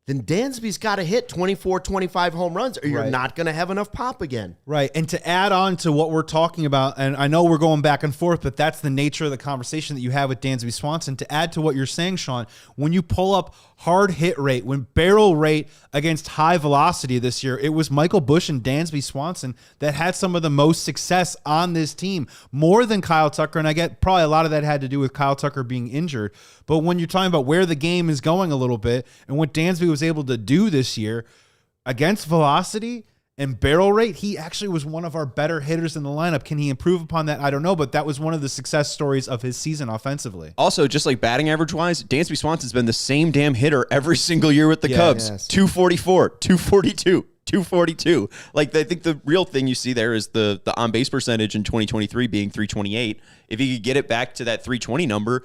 then Dansby's got to hit 24, 25 home runs or you're not going to have enough pop again. Right. And to add on to what we're talking about, and I know we're going back and forth, but that's the nature of the conversation that you have with Dansby Swanson. To add to what you're saying, Sean, when you pull up hard hit rate, when barrel rate against high velocity this year, it was Michael Busch and Dansby Swanson that had some of the most success on this team, more than Kyle Tucker. And I get probably a lot of that had to do with Kyle Tucker being injured. But when you're talking about where the game is going a little bit and what Dansby was able to do this year against velocity and barrel rate, he actually was one of our better hitters in the lineup. Can he improve upon that? I don't know, but that was one of the success stories of his season offensively. Also, just like batting average wise, Dansby Swanson's been the same damn hitter every single year with the Cubs. Yes. 244, 242. 242. Like, I think the real thing you see there is the on base percentage in 2023 being 328. If you could get it back to that 320 number,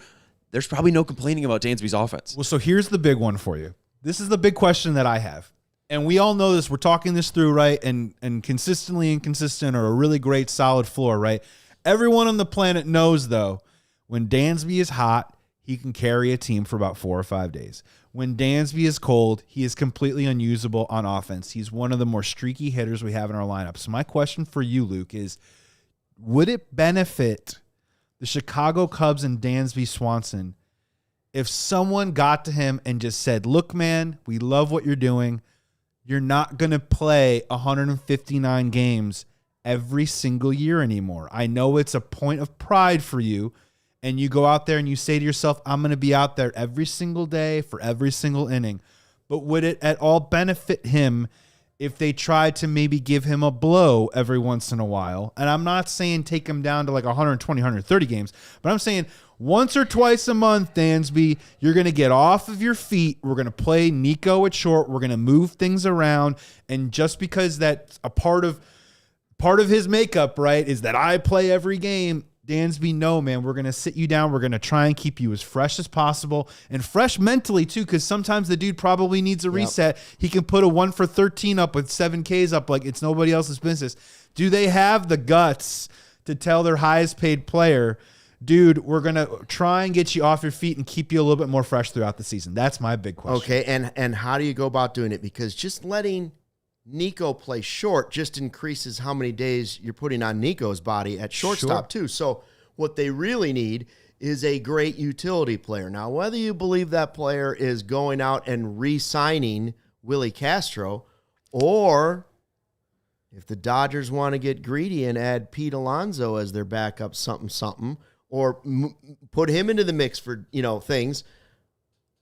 there's probably no complaining about Dansby's offense. Well, so here's the big one for you. This is the big question that I have. And we all know this. We're talking this through, right? And consistently inconsistent or a really great solid floor, right? Everyone on the planet knows, though, when Dansby is hot, he can carry a team for about 4 or 5 days. When Dansby is cold, he is completely unusable on offense. He's one of the more streaky hitters we have in our lineup. So my question for you, Luke, is would it benefit the Chicago Cubs and Dansby Swanson if someone got to him and just said, look, man, we love what you're doing. You're not going to play 159 games every single year anymore. I know it's a point of pride for you, and you go out there and you say to yourself, I'm going to be out there every single day for every single inning. But would it at all benefit him if they tried to maybe give him a blow every once in a while? And I'm not saying take him down to like 120, 130 games, but I'm saying once or twice a month, Dansby, you're going to get off of your feet. We're going to play Nico at short. We're going to move things around. And just because that's a part of his makeup, right, is that I play every game, Dansby, no, man, we're going to sit you down. We're going to try and keep you as fresh as possible and fresh mentally, too, because sometimes the dude probably needs a reset. He can put a 1 for 13 up with 7 Ks up like it's nobody else's business. Do they have the guts to tell their highest paid player, dude, we're going to try and get you off your feet and keep you a little bit more fresh throughout the season? That's my big question. Okay, and how do you go about doing it? Because just letting Nico play short just increases how many days you're putting on Nico's body at shortstop, too. So what they really need is a great utility player. Now, whether you believe that player is going out and re-signing Willie Castro, or if the Dodgers want to get greedy and add Pete Alonso as their backup something, or put him into the mix for, things.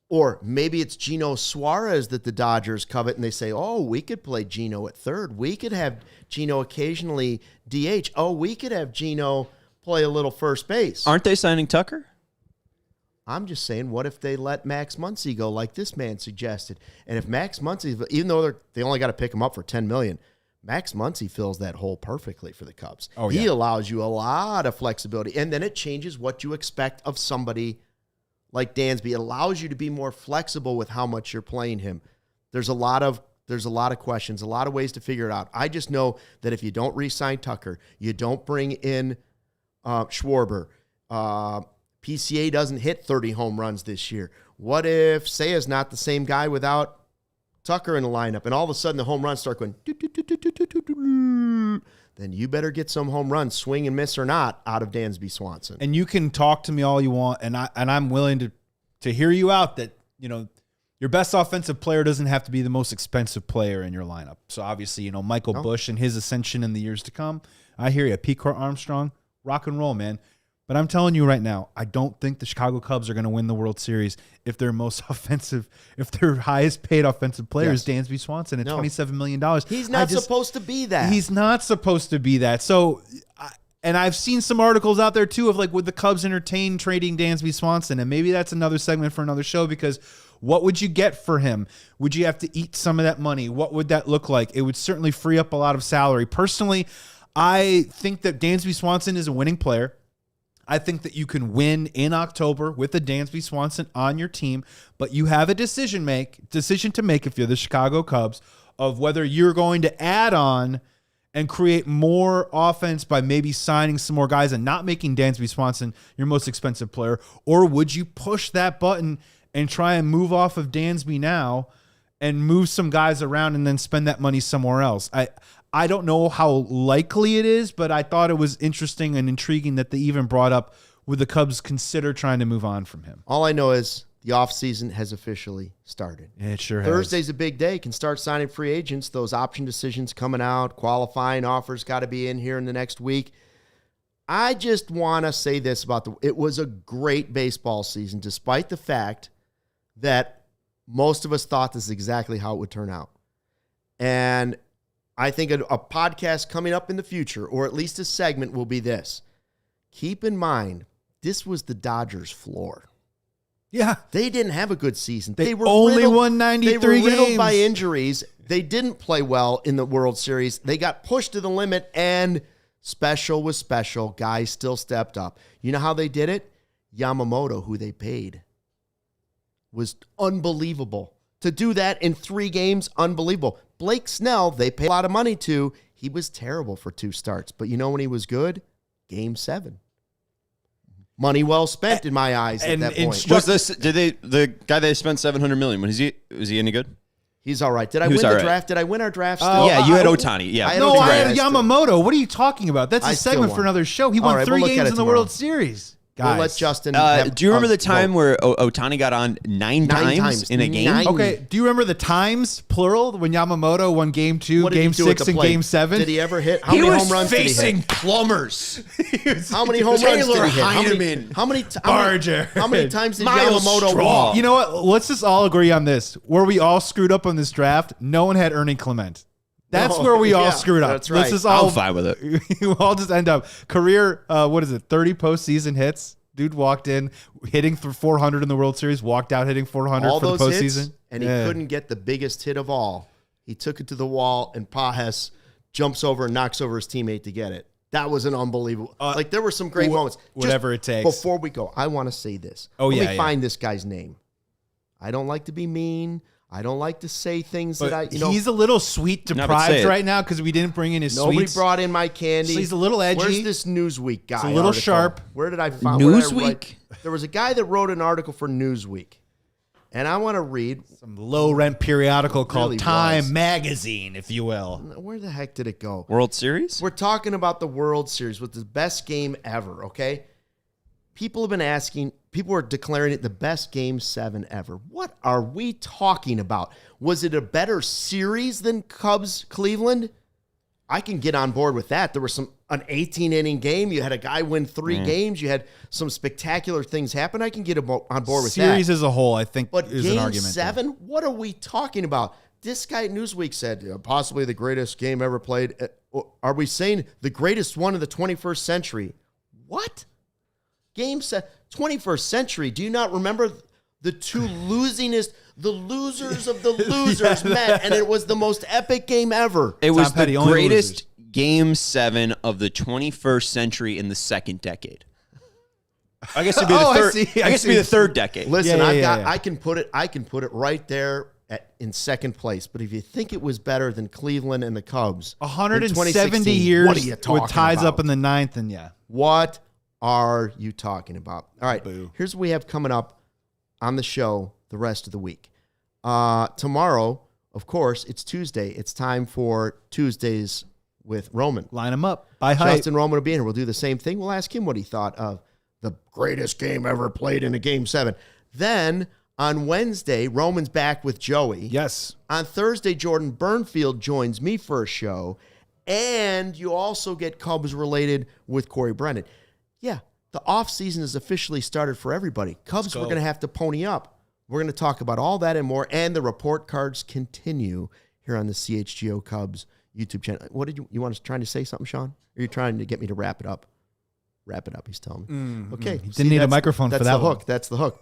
Or maybe it's Gino Suarez that the Dodgers covet, and they say, oh, we could play Gino at third. We could have Gino occasionally DH. Oh, we could have Gino play a little first base. Aren't they signing Tucker? I'm just saying, what if they let Max Muncy go like this man suggested? And if Max Muncy, even though they only got to pick him up for $10 million, Max Muncy fills that hole perfectly for the Cubs. Oh, yeah. He allows you a lot of flexibility, and then it changes what you expect of somebody like Dansby. It allows you to be more flexible with how much you're playing him. There's a lot of questions, a lot of ways to figure it out. I just know that if you don't re-sign Tucker, you don't bring in Schwarber, PCA doesn't hit 30 home runs this year. What if Seiya's not the same guy without Tucker in the lineup, and all of a sudden the home runs start going, then you better get some home runs, swing and miss or not, out of Dansby Swanson. And you can talk to me all you want, and I'm willing to hear you out that, your best offensive player doesn't have to be the most expensive player in your lineup. So obviously, Michael Busch and his ascension in the years to come. I hear you. Pete Crow-Armstrong, rock and roll, man. But I'm telling you right now, I don't think the Chicago Cubs are going to win the World Series if their highest paid offensive player is Dansby Swanson at $27 million. He's not supposed to be that. He's not supposed to be that. So, and I've seen some articles out there too of like, would the Cubs entertain trading Dansby Swanson? And maybe that's another segment for another show, because what would you get for him? Would you have to eat some of that money? What would that look like? It would certainly free up a lot of salary. Personally, I think that Dansby Swanson is a winning player. I think that you can win in October with a Dansby Swanson on your team, but you have a decision to make if you're the Chicago Cubs of whether you're going to add on and create more offense by maybe signing some more guys and not making Dansby Swanson your most expensive player, or would you push that button and try and move off of Dansby now and move some guys around and then spend that money somewhere else? I don't know how likely it is, but I thought it was interesting and intriguing that they even brought up, would the Cubs consider trying to move on from him? All I know is the offseason has officially started. It sure has. Thursday's a big day. Can start signing free agents. Those option decisions coming out. Qualifying offers got to be in here in the next week. I just want to say this about it was a great baseball season, despite the fact that most of us thought this is exactly how it would turn out. And I think a podcast coming up in the future, or at least a segment, will be this. Keep in mind, this was the Dodgers' floor. Yeah. They didn't have a good season. They were only won 93 They were riddled games by injuries. They didn't play well in the World Series. They got pushed to the limit, and special was special. Guys still stepped up. You know how they did it? Yamamoto, who they paid, was unbelievable. To do that in 3 games, unbelievable. Blake Snell, they paid a lot of money to. He was terrible for 2 starts. But you know when he was good? Game 7. Money well spent in my eyes at that point. Was this the guy they spent $700 million? Was he any good? He's all right. Did I win the draft? Did I win our draft still? Yeah, you had Ohtani. Yeah. I had Yamamoto. What are you talking about? That's a segment for another show. He won 3 games in the World Series. Guys. We'll let Justin. Do you remember the time where Ohtani got on 9 times in a game? Okay. Do you remember the times, plural, when Yamamoto won Game 2, Game 6, and Game 7? Did he ever hit? How many home runs did he hit? He was facing plumbers. How many home runs did he hit? How many times did Yamamoto walk? You know what? Let's just all agree on this. Where we all screwed up on this draft, no one had Ernie Clement. That's where we all screwed up. That's right. I'm fine with it. We'll all just end up career. 30 postseason hits. Dude walked in hitting for 400 in the World Series. Walked out hitting 400 all for the those postseason. Hits, and he couldn't get the biggest hit of all. He took it to the wall, and Pages jumps over and knocks over his teammate to get it. That was an unbelievable. Like there were some great moments. Whatever Just it takes. Before we go, I want to say this. Oh, Let yeah, me yeah. find this guy's name. I don't like to be mean. I don't like to say things But that I, you know. he's a little sweet No, but say deprived it. right now because we didn't bring in his Nobody sweets. brought in my candy. So he's a little edgy. Where's this Newsweek guy? It's a little article? sharp. Where did I find Newsweek? There was a guy that wrote an article for Newsweek. And I want to read. Some low-rent periodical called really Time was. Magazine, if you will. Where the heck did it go? World Series? We're talking about the World Series with the best game ever, okay? People have been asking, people are declaring it the best Game 7 ever. What are we talking about? Was it a better series than Cubs-Cleveland? I can get on board with that. There was an 18-inning game. You had a guy win 3 games. You had some spectacular things happen. I can get on board with that. Series as a whole, I think, But is an Game argument. 7, what are we talking about? This guy at Newsweek said possibly the greatest game ever played. Are we saying the greatest one of the 21st century? What? Game 7, 21st century. Do you not remember the two losingest, the losers of the losers met, and it was the most epic game ever? It was Petty, the only greatest losers. Game 7 of the 21st century in the second decade. I guess it'd be the Oh, I third. see, I I guess it'd be see. the third decade. Listen, Yeah. I can put it right there in second place. But if you think it was better than Cleveland and the Cubs, in 170 2016, years what are you talking with ties about? up in the 9th, and yeah. What are you talking about? All right, Boo. here's what we have coming up on the show the rest of the week. Tomorrow, of course, it's Tuesday. It's time for Tuesdays with Roman. Line them up. By height. Justin Roman will be in here. We'll do the same thing. We'll ask him what he thought of the greatest game ever played in a Game 7. Then on Wednesday, Roman's back with Joey. Yes. On Thursday, Jordan Burnfield joins me for a show. And you also get Cubs related with Corey Brennan. Yeah, the offseason has officially started for everybody. Cubs, we're going to have to pony up. We're going to talk about all that and more. And the report cards continue here on the CHGO Cubs YouTube channel. What did you want to trying to say something, Sean? Or are you trying to get me to wrap it up? Wrap it up, he's telling me. Okay. Didn't need a microphone for that That's the one. hook. That's the hook.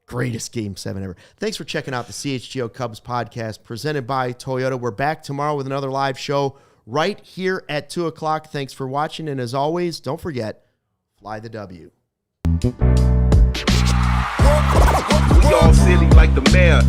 Greatest Game 7 ever. Thanks for checking out the CHGO Cubs podcast presented by Toyota. We're back tomorrow with another live show right here at 2 o'clock. Thanks for watching. And as always, don't forget, fly the W. We all silly like the mayor.